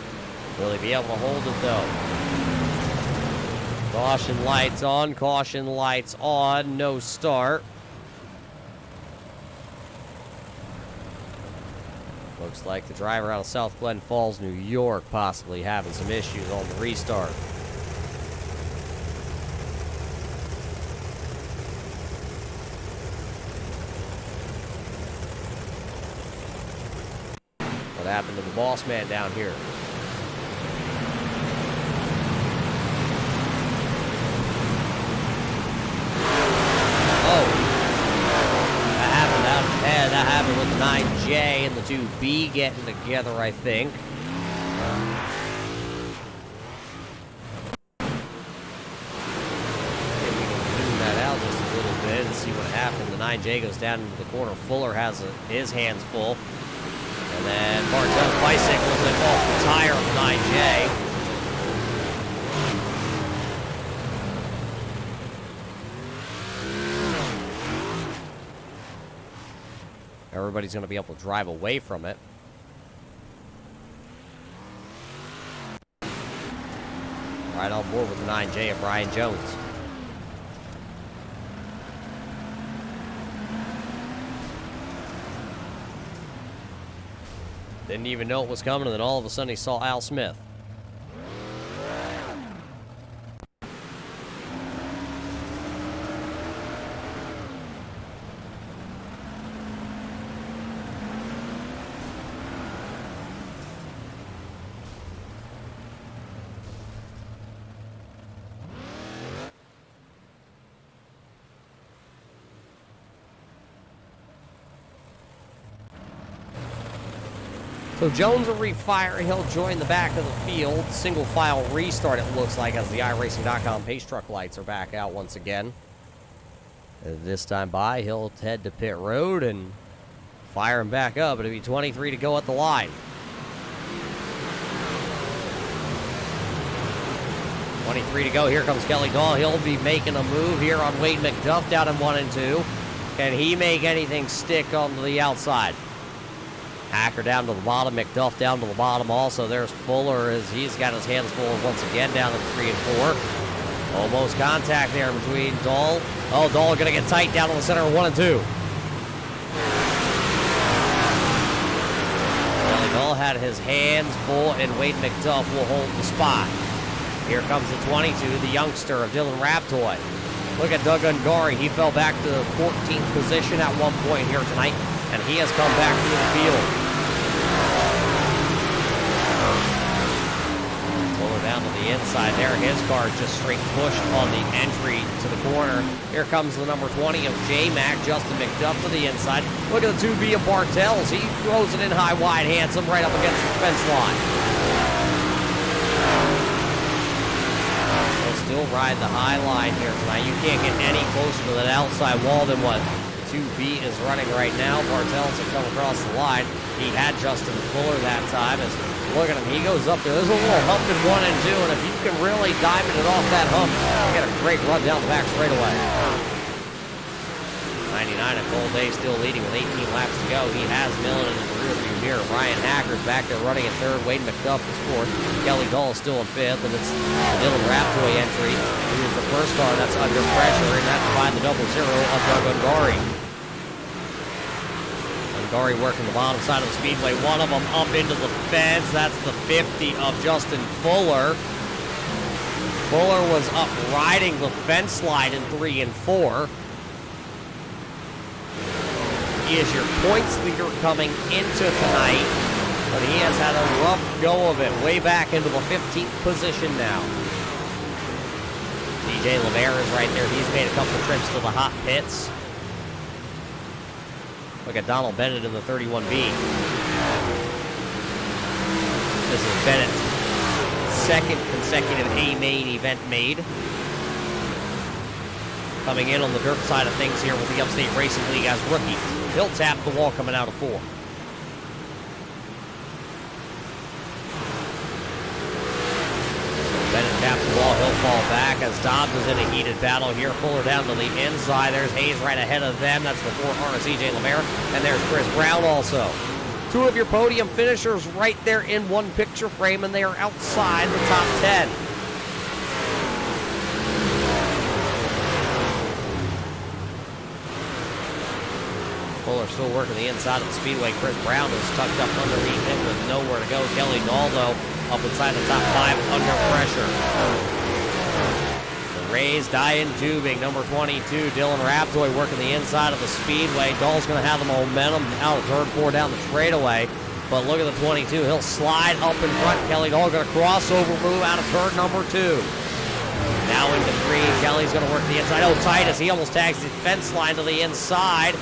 Will he be able to hold it though? Caution lights on, no start. Looks like the driver out of South Glen Falls, New York, possibly having some issues on the restart. What happened to the boss man down here? Oh. That happened with the 9J and the 2B getting together, I think. Maybe we can zoom that out just a little bit and see what happened. The 9J goes down into the corner. Fuller has his hands full. And then Bartell bicycles it off the tire of the 9J. Everybody's going to be able to drive away from it. Right on board with the 9J of Brian Jones. Didn't even know it was coming, and then all of a sudden he saw Al Smith. So Jones will refire. He'll join the back of the field. Single file restart, it looks like, as the iRacing.com pace truck lights are back out once again. And this time by, he'll head to pit road and fire him back up. It'll be 23 to go at the line. 23 to go. Here comes Kelly Dahl. He'll be making a move here on Wade McDuff down in 1 and 2. Can he make anything stick on the outside? Hacker down to the bottom, McDuff down to the bottom also. There's Fuller as he's got his hands full once again down at 3 and 4. Almost contact there between Dahl. Oh, Dahl going to get tight down in the center of 1 and 2. Kelly Dahl had his hands full, and Wade McDuff will hold the spot. Here comes the 22, the youngster of Dylan Raptoy. Look at Doug Ungari. He fell back to the 14th position at one point here tonight, and he has come back through the field. Fuller down to the inside there. His car is just straight pushed on the entry to the corner. Here comes the number 20 of J-Mac, Justin McDuff to the inside. Look at the 2B of Bartels. He throws it in high, wide, handsome, right up against the fence line. He'll still ride the high line here tonight. You can't get any closer to that outside wall than what 2B is running right now. Bartels has come across the line. He had Justin Fuller that time. As look at him, he goes up there. There's a little hump in 1 and 2, and if you can really diamond it off that hump, you get a great run down the back straightaway. 99 of Cole Day still leading with 18 laps to go. He has Millen in his rearview mirror. Ryan Hacker's back there running in third. Wade McDuff is fourth. Kelly Dahl is still in fifth, and it's the Dylan Raptoy entry. He is the first car that's under pressure, and that's by the 00 of Doug Ungari. Ungari working the bottom side of the speedway. One of them up into the fence. That's the 50 of Justin Fuller. Fuller was up riding the fence slide in 3 and 4. He is your points leader coming into tonight, but he has had a rough go of it, way back into the 15th position now. DJ LeVere is right there. He's made a couple trips to the hot pits. Look at Donald Bennett in the 31B. This is Bennett's second consecutive A-main event made. Coming in on the dirt side of things here with the Upstate Racing League as rookie. He'll tap the wall coming out of 4. Bennett taps the wall. He'll fall back as Dobbs is in a heated battle here. Fuller down to the inside. There's Hayes right ahead of them. That's the 4 car of CJ LeMaire. And there's Chris Brown also. 2 of your podium finishers right there in one picture frame, and they are outside the top 10. Fuller still working the inside of the speedway. Chris Brown is tucked up underneath him with nowhere to go. Kelly Naldo up inside the top 5 under pressure. The Rays Diane Dubing, number 22. Dylan Raptoy working the inside of the speedway. Dahl's going to have the momentum out of turn 4 down the straightaway. But look at the 22. He'll slide up in front. Kelly Dahl going to crossover move out of turn number 2. Now into 3. Kelly's going to work the inside. Oh, Titus, he almost tags the fence line to the inside.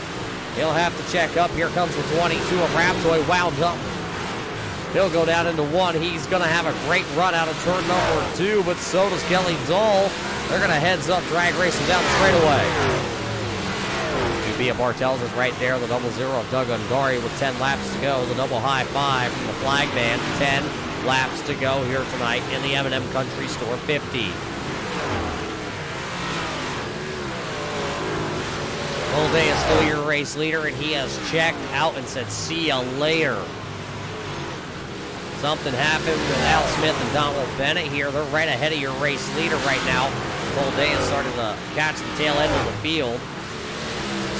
He'll have to check up. Here comes the 22 of Raptoy, wound up. He'll go down into 1. He's going to have a great run out of turn number 2, but so does Kelly Dahl. They're going to heads up, drag racing down the straightaway. Ubia Bartels is right there. The 00 of Doug Ungari with 10 laps to go. The double high 5 from the flag band. 10 laps to go here tonight in the M&M Country Store 50. Cole Day is still your race leader, and he has checked out and said, see ya later. Something happened with Al Smith and Donald Bennett here. They're right ahead of your race leader right now. Cole Day is starting to catch the tail end of the field.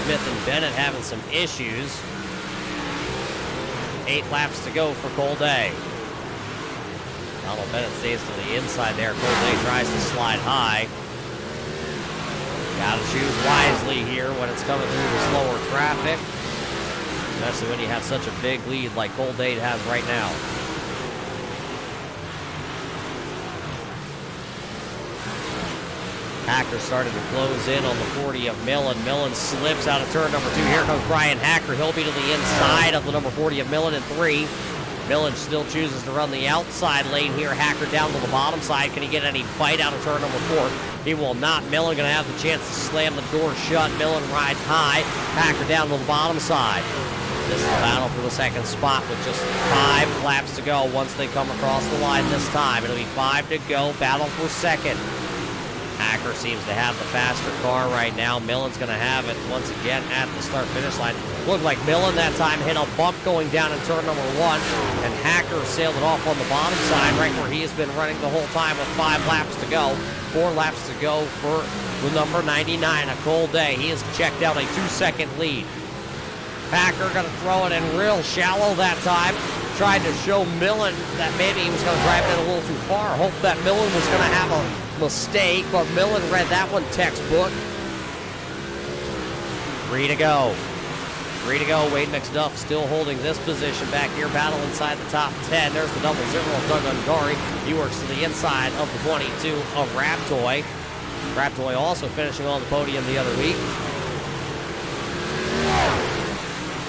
Smith and Bennett having some issues. 8 laps to go for Cole Day. Donald Bennett stays to the inside there. Cole Day tries to slide high. Gotta choose wisely here when it's coming through the slower traffic. Especially when you have such a big lead like Cole Day has right now. Hacker started to close in on the 40 of Millen. Millen slips out of turn number 2. Here comes Brian Hacker. He'll be to the inside of the number 40 of Millen in 3. Millen still chooses to run the outside lane here. Hacker down to the bottom side. Can he get any fight out of turn number 4? He will not. Millen going to have the chance to slam the door shut. Millen rides high. Hacker down to the bottom side. This is the battle for the second spot with just 5 laps to go once they come across the line this time. It'll be 5 to go. Battle for second. Hacker seems to have the faster car right now. Millen's going to have it once again at the start-finish line. Looked like Millen that time hit a bump going down in turn number 1, and Hacker sailed it off on the bottom side right where he has been running the whole time with 5 laps to go. 4 laps to go for the number 99, a Cole Day. He has checked out a 2-second lead. Hacker going to throw it in real shallow that time. Tried to show Millen that maybe he was going to drive it a little too far. Hoped that Millen was going to have a mistake, but Millen read that one textbook. 3 to go. 3 to go. Wade McDuff still holding this position back here. Battle inside the top 10. There's the double zero of Doug Ungari. He works to the inside of the 22 of Raptoy. Raptoy also finishing on the podium the other week.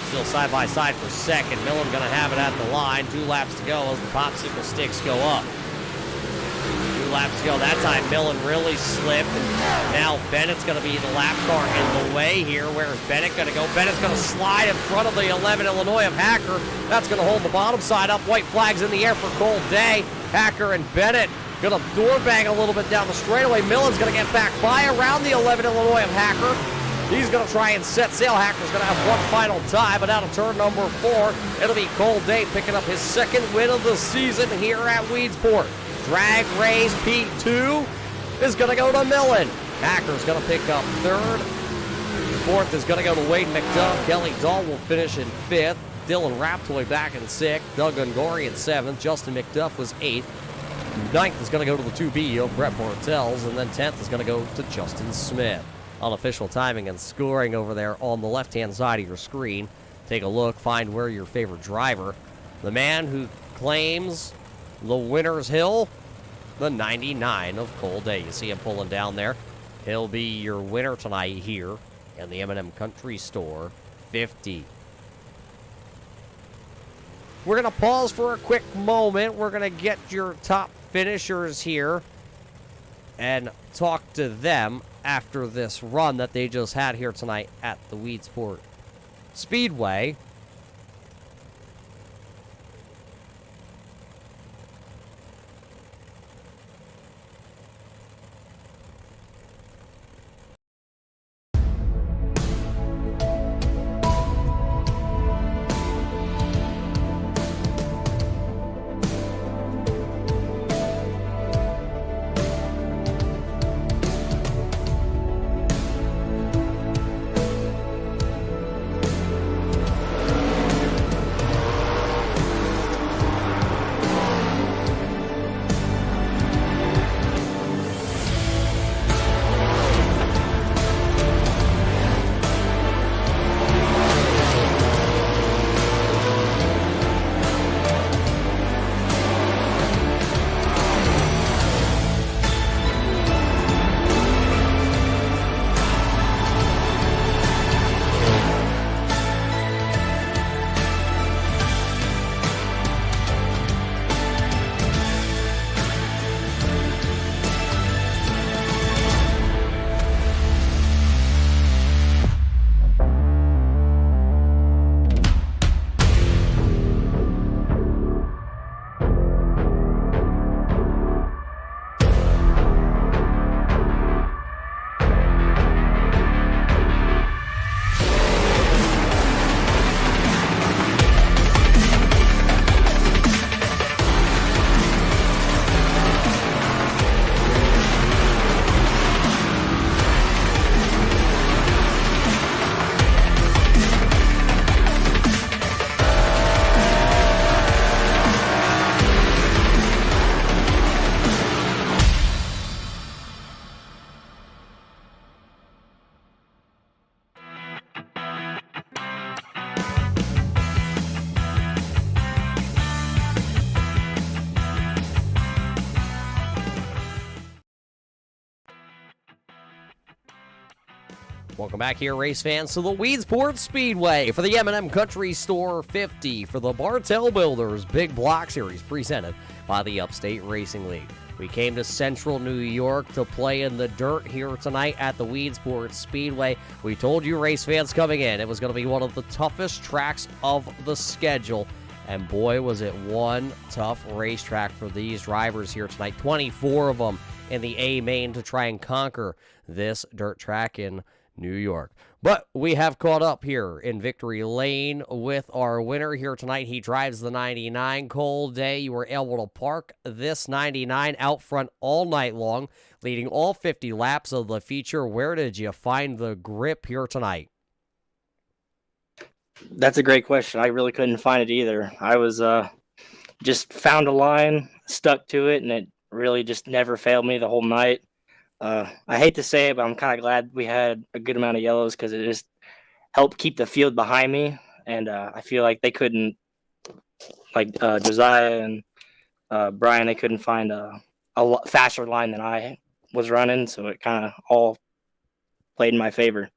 Still side by side for second. Millen going to have it at the line. 2 laps to go as the popsicle sticks go up. 2 laps to go. That time Millen really slipped, and now Bennett's going to be the lap car in the way here. Where is Bennett going to go? Bennett's going to slide in front of the 11 Illinois of Hacker. That's going to hold the bottom side up. White flags in the air for Cole Day. Hacker and Bennett going to door bang a little bit down the straightaway. Millen's going to get back by around the 11 Illinois of Hacker. He's going to try and set sail. Hacker's going to have one final tie, but out of turn number 4, it'll be Cole Day picking up his 2nd win of the season here at Weedsport. Drag race P2 is going to go to Millen. Hacker's going to pick up 3rd. 4th is going to go to Wade McDuff. Kelly Dahl will finish in 5th. Dylan Raptoy back in 6th. Doug Ungari in 7th. Justin McDuff was 8th. 9th is going to go to the 2B of Brett Bartels, and then 10th is going to go to Justin Smith. Unofficial timing and scoring over there on the left-hand side of your screen. Take a look, find where your favorite driver. The man who claims the winner's hill, the 99 of Cole Day. You see him pulling down there. He'll be your winner tonight here in the M&M Country Store 50. We're going to pause for a quick moment. We're going to get your top finishers here and talk to them after this run that they just had here tonight at the Weedsport Speedway. Welcome back here, race fans, to the Weedsport Speedway for the M&M Country Store 50 for the Bartell Builders Big Block Series presented by the Upstate Racing League. We came to Central New York to play in the dirt here tonight at the Weedsport Speedway. We told you, race fans, coming in, it was going to be one of the toughest tracks of the schedule. And boy, was it one tough racetrack for these drivers here tonight. 24 of them in the A main to try and conquer this dirt track in New York. But we have caught up here in Victory Lane with our winner here tonight. He drives the 99. Cole Day, you were able to park this 99 out front all night long, leading all 50 laps of the feature. Where did you find the grip here tonight?
That's a great question. I really couldn't find it either. I was just found a line, stuck to it, and it really just never failed me the whole night. I hate to say it, but I'm kind of glad we had a good amount of yellows because it just helped keep the field behind me. And I feel like they couldn't, like Josiah and Brian, they couldn't find a faster line than I was running. So it kind of all played in my favor.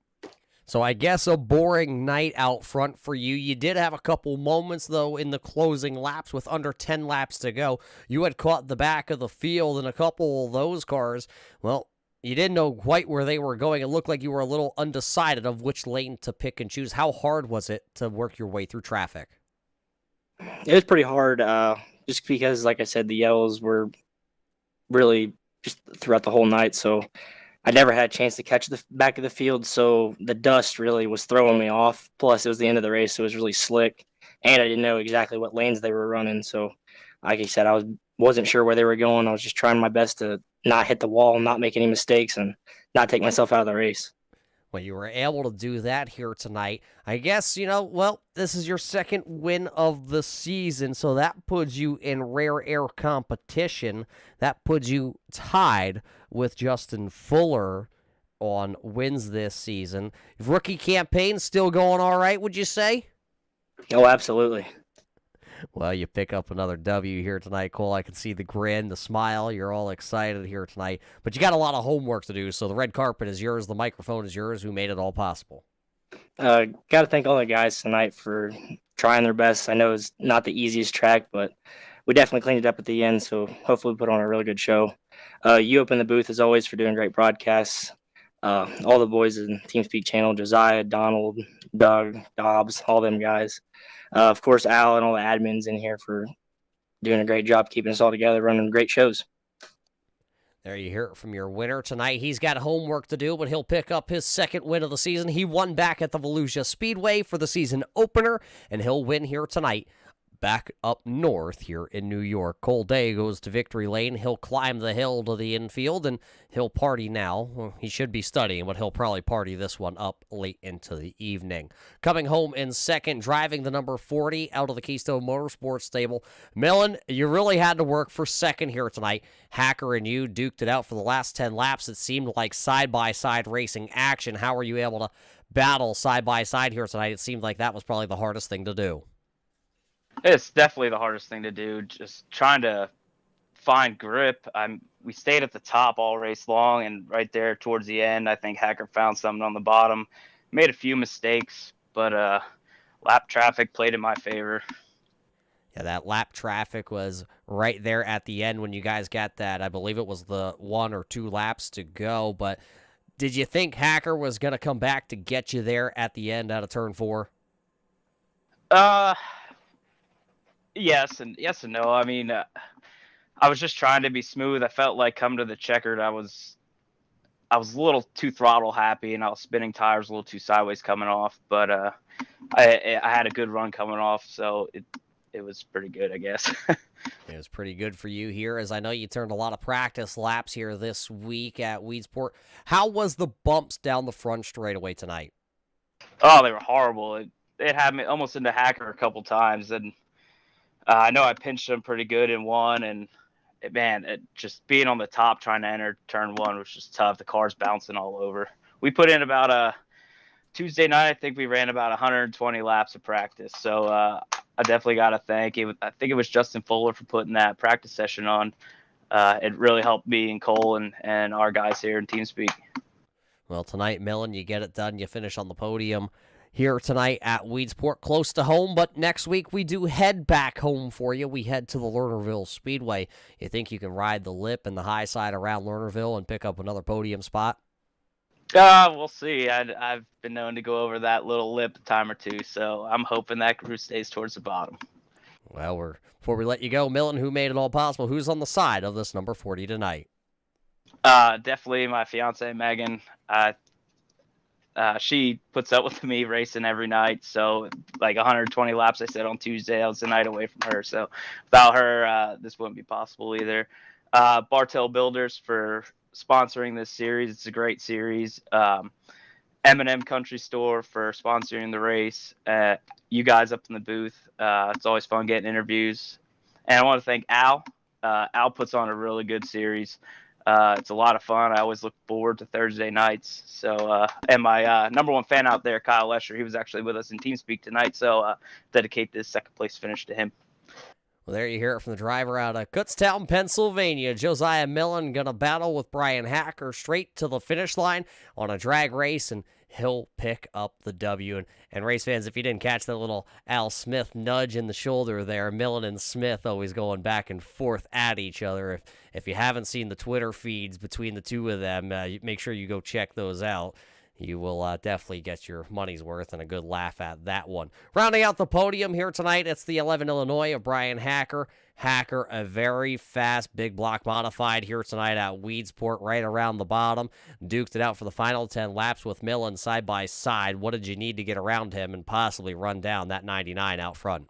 So I guess a boring night out front for you. You did have a couple moments, though, in the closing laps with under 10 laps to go. You had caught the back of the field in a couple of those cars. Well, you didn't know quite where they were going. It looked like you were a little undecided of which lane to pick and choose. How hard was it to work your way through traffic?
It was pretty hard just because, like I said, the yellows were really just throughout the whole night. So I never had a chance to catch the back of the field, so the dust really was throwing me off. Plus, it was the end of the race, so it was really slick, and I didn't know exactly what lanes they were running. So, like I said, I wasn't sure where they were going. I was just trying my best to not hit the wall, not make any mistakes, and not take myself out of the race.
Well, you were able to do that here tonight. I guess, this is your second win of the season, so that puts you in rare air competition. That puts you tied with Justin Fuller on wins this season. Rookie campaign still going all right, would you say?
Oh, absolutely.
Well, you pick up another W here tonight, Cole. I can see the grin, the smile. You're all excited here tonight. But you got a lot of homework to do, so the red carpet is yours. The microphone is yours. Who made it all possible?
Got to thank all the guys tonight for trying their best. I know it's not the easiest track, but we definitely cleaned it up at the end, so hopefully we put on a really good show. You open the booth, as always, for doing great broadcasts. All the boys in TeamSpeak channel, Josiah, Donald, Doug, Dobbs, all them guys. Of course, Al and all the admins in here for doing a great job keeping us all together, running great shows.
There you hear it from your winner tonight. He's got homework to do, but he'll pick up his second win of the season. He won back at the Volusia Speedway for the season opener, and he'll win here tonight back up north here in New York. Cole Day goes to Victory Lane. He'll climb the hill to the infield, and he'll party now. Well, he should be studying, but he'll probably party this one up late into the evening. Coming home in second, driving the number 40 out of the Keystone Motorsports stable. Millen, you really had to work for second here tonight. Hacker and you duked it out for the last 10 laps. It seemed like side-by-side racing action. How were you able to battle side-by-side here tonight? It seemed like that was probably the hardest thing to do.
It's definitely the hardest thing to do, just trying to find grip. We stayed at the top all race long, and right there towards the end, I think Hacker found something on the bottom. Made a few mistakes, but lap traffic played in my favor.
Yeah, that lap traffic was right there at the end when you guys got that. I believe it was the 1 or 2 laps to go, but did you think Hacker was going to come back to get you there at the end out of turn 4?
Yes and no. I mean, I was just trying to be smooth. I felt like coming to the checkered, I was a little too throttle happy, and I was spinning tires a little too sideways coming off. But I had a good run coming off, so it was pretty good, I guess.
It was pretty good for you here, as I know you turned a lot of practice laps here this week at Weedsport. How was the bumps down the front straightaway tonight?
Oh, they were horrible. It had me almost into Hacker a couple times, and I know I pinched him pretty good in one, and just being on the top trying to enter turn 1 was just tough. The car's bouncing all over. We put in about Tuesday night, I think we ran about 120 laps of practice. So I definitely got to thank it. I think it was Justin Fuller for putting that practice session on. It really helped me and Cole and our guys here in TeamSpeak.
Well, tonight, Millen, you get it done. You finish on the podium here tonight at Weedsport, close to home. But next week, we do head back home for you. We head to the Lernerville Speedway. You think you can ride the lip and the high side around Lernerville and pick up another podium spot?
We'll see. I've been known to go over that little lip a time or two, so I'm hoping that crew stays towards the bottom.
Well, before we let you go, Millen, who made it all possible, who's on the side of this number 40 tonight?
Definitely my fiance Megan. She puts up with me racing every night. So like 120 laps I said on Tuesday, I was a night away from her. So without her, this wouldn't be possible either. Bartell Builders for sponsoring this series. It's a great series. M&M Country Store for sponsoring the race. You guys up in the booth. It's always fun getting interviews. And I want to thank Al. Al puts on a really good series. It's a lot of fun. I always look forward to Thursday nights. So, and my number one fan out there, Kyle Lesher, he was actually with us in TeamSpeak tonight. So, dedicate this second place finish to him.
Well, there you hear it from the driver out of Kutztown, Pennsylvania. Josiah Millen going to battle with Brian Hacker straight to the finish line on a drag race, and he'll pick up the W. And race fans, if you didn't catch that little Al Smith nudge in the shoulder there, Millen and Smith always going back and forth at each other. If you haven't seen the Twitter feeds between the two of them, make sure you go check those out. You will definitely get your money's worth and a good laugh at that one. Rounding out the podium here tonight, it's the 11 Illinois of Brian Hacker. Hacker, a very fast big block modified here tonight at Weedsport, right around the bottom. Duked it out for the final 10 laps with Millen side by side. What did you need to get around him and possibly run down that 99 out front?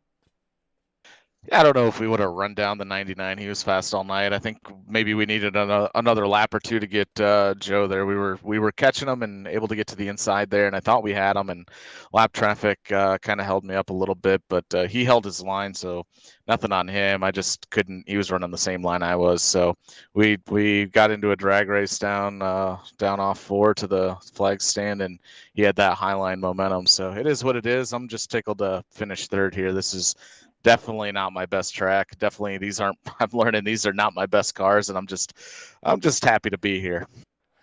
Yeah, I don't know if we would have run down the 99. He was fast all night. I think maybe we needed another lap or two to get Joe there. We were catching him and able to get to the inside there, and I thought we had him. And lap traffic kind of held me up a little bit, but he held his line, so nothing on him. I just couldn't. He was running the same line I was, so we got into a drag race down off 4 to the flag stand, and he had that high line momentum. So it is what it is. I'm just tickled to finish third here. This is definitely not my best track. Definitely I'm learning these are not my best cars, and I'm just happy to be here.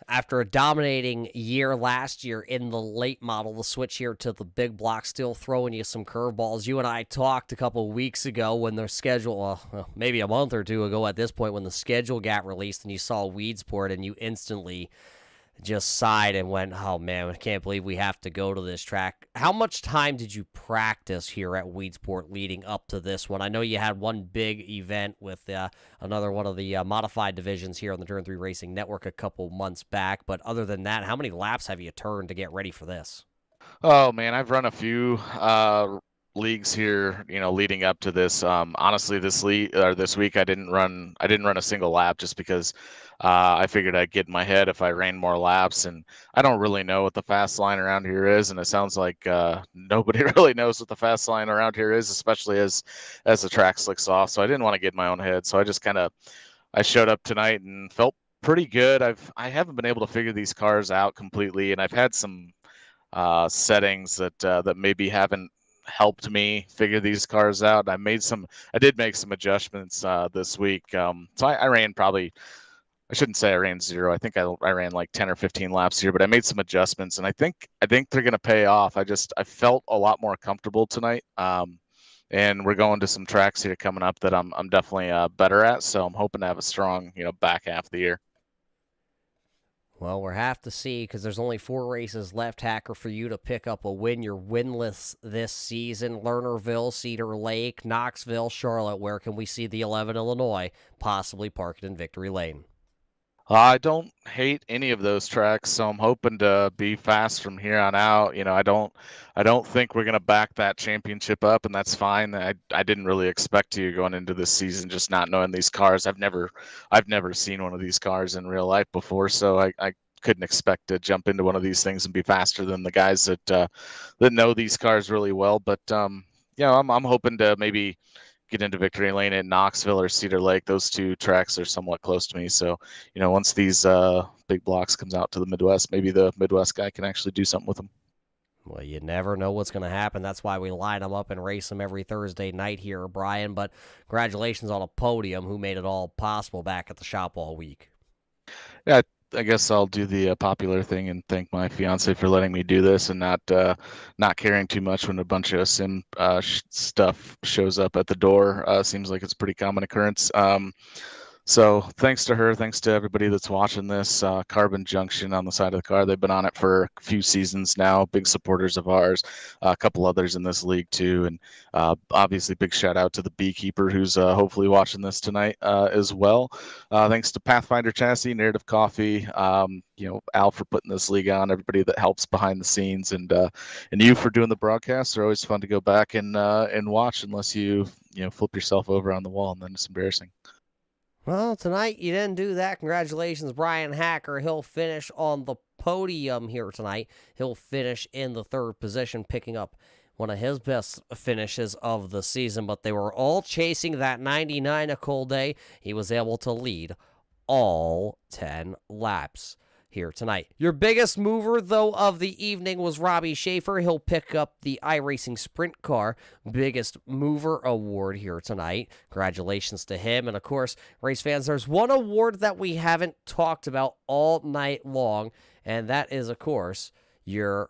After a dominating year last year in the late model, the switch here to the big block still throwing you some curveballs. You and I talked a couple weeks ago when the schedule, maybe a month or two ago at this point, when the schedule got released and you saw Weedsport and you instantly just sighed and went, oh man, I can't believe we have to go to this track. How much time did you practice here at Weedsport leading up to this one? I know you had one big event with another one of the modified divisions here on the Turn 3 Racing Network a couple months back, but other than that, how many laps have you turned to get ready for this?
Oh man, I've run a few leagues here, leading up to this. Honestly, this week I didn't run a single lap just because I figured I'd get in my head if I ran more laps, and I don't really know what the fast line around here is, and it sounds like nobody really knows what the fast line around here is, especially as the track slicks off. So I didn't want to get in my own head, so I showed up tonight and felt pretty good. I haven't been able to figure these cars out completely, and I've had some settings that maybe haven't helped me figure these cars out. I did make some adjustments this week. So I ran I shouldn't say I ran 0. I think I ran like 10 or 15 laps here, but I made some adjustments, and I think they're going to pay off. I felt a lot more comfortable tonight. And we're going to some tracks here coming up that I'm definitely better at. So I'm hoping to have a strong, back half of the year.
Well, we'll have to see because there's only 4 races left, Hacker, for you to pick up a win. You're winless this season. Lernerville, Cedar Lake, Knoxville, Charlotte. Where can we see the 11 Illinois possibly parked in Victory Lane?
I don't hate any of those tracks, so I'm hoping to be fast from here on out. I don't think we're gonna back that championship up, and that's fine. I didn't really expect to going into this season, just not knowing these cars. I've never seen one of these cars in real life before, so I couldn't expect to jump into one of these things and be faster than the guys that know these cars really well. But I'm hoping to maybe get into Victory Lane at Knoxville or Cedar Lake. Those two tracks are somewhat close to me. So, once these big blocks comes out to the Midwest, maybe the Midwest guy can actually do something with them.
Well, you never know what's going to happen. That's why we line them up and race them every Thursday night here, Brian. But congratulations on a podium. Who made it all possible back at the shop all week?
Yeah, I guess I'll do the popular thing and thank my fiance for letting me do this and not caring too much when a bunch of sim stuff shows up at the door. Seems like it's a pretty common occurrence. So thanks to her, thanks to everybody that's watching this. Carbon Junction on the side of the car. They've been on it for a few seasons now. Big supporters of ours. A couple others in this league too, and obviously big shout out to the Beekeeper who's hopefully watching this tonight as well. Thanks to Pathfinder Chassis, Narrative Coffee, Al for putting this league on. Everybody that helps behind the scenes, and you for doing the broadcasts. They're always fun to go back and watch, unless you flip yourself over on the wall, and then it's embarrassing.
Well, tonight you didn't do that. Congratulations, Brian Hacker. He'll finish on the podium here tonight. He'll finish in the third position, picking up one of his best finishes of the season. But they were all chasing that 99 a cool day. He was able to lead all 10 laps here tonight. Your biggest mover, though, of the evening was Robbie Schaefer. He'll pick up the iRacing Sprint Car Biggest Mover Award here tonight. Congratulations to him. And, of course, race fans, there's one award that we haven't talked about all night long, and that is, of course, your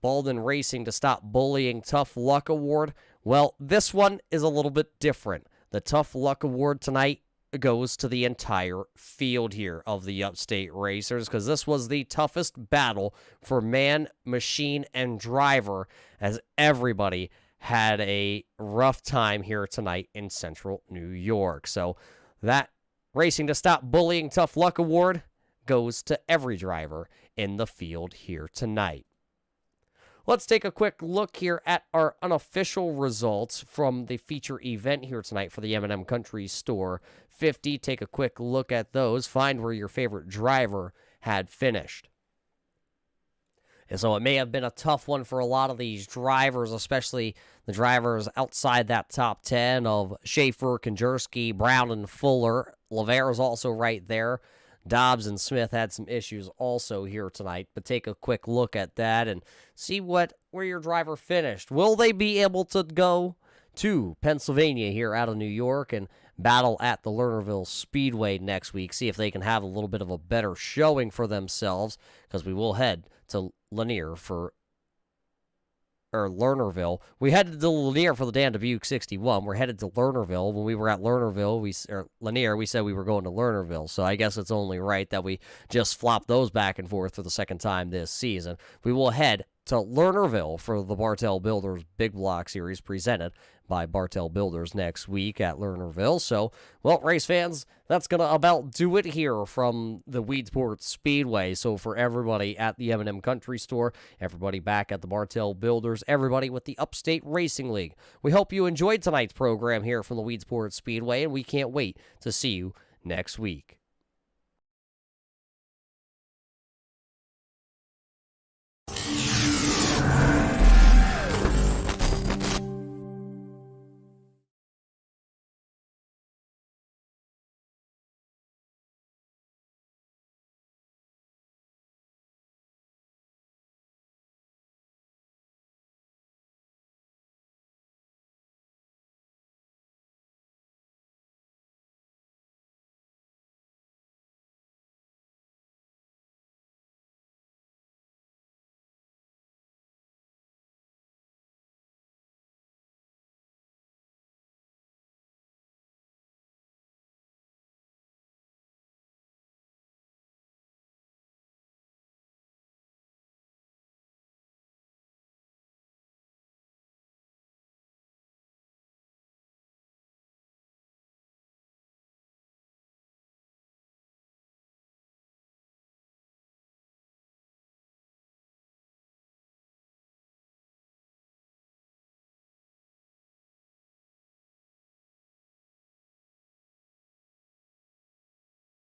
Baldwin Racing to Stop Bullying Tough Luck Award. Well, this one is a little bit different. The Tough Luck Award tonight goes to the entire field here of the Upstate Racers, because this was the toughest battle for man, machine, and driver, as everybody had a rough time here tonight in Central New York. So that Racing to Stop Bullying Tough Luck Award goes to every driver in the field here tonight. Let's take a quick look here at our unofficial results from the feature event here tonight for the M&M Country Store 50. Take a quick look at those. Find where your favorite driver had finished. And so it may have been a tough one for a lot of these drivers, especially the drivers outside that top 10 of Schaefer, Konjerski, Brown, and Fuller. LeVere is also right there. Dobbs and Smith had some issues also here tonight, but take a quick look at that and see where your driver finished. Will they be able to go to Pennsylvania here out of New York and battle at the Lernerville Speedway next week? See if they can have a little bit of a better showing for themselves, because we will head to Lanier Lernerville. We headed to Lanier for the Dan Dubuque 61. We're headed to Lernerville. When we were at Lanier, we said we were going to Lernerville. So I guess it's only right that we just flop those back and forth for the second time this season. We will head to Lernerville for the Bartell Builders Big Block Series presented by Bartell Builders next week at Lernerville. So, well, race fans, that's going to about do it here from the Weedsport Speedway. So for everybody at the M&M Country Store, everybody back at the Bartell Builders, everybody with the Upstate Racing League, we hope you enjoyed tonight's program here from the Weedsport Speedway, and we can't wait to see you next week.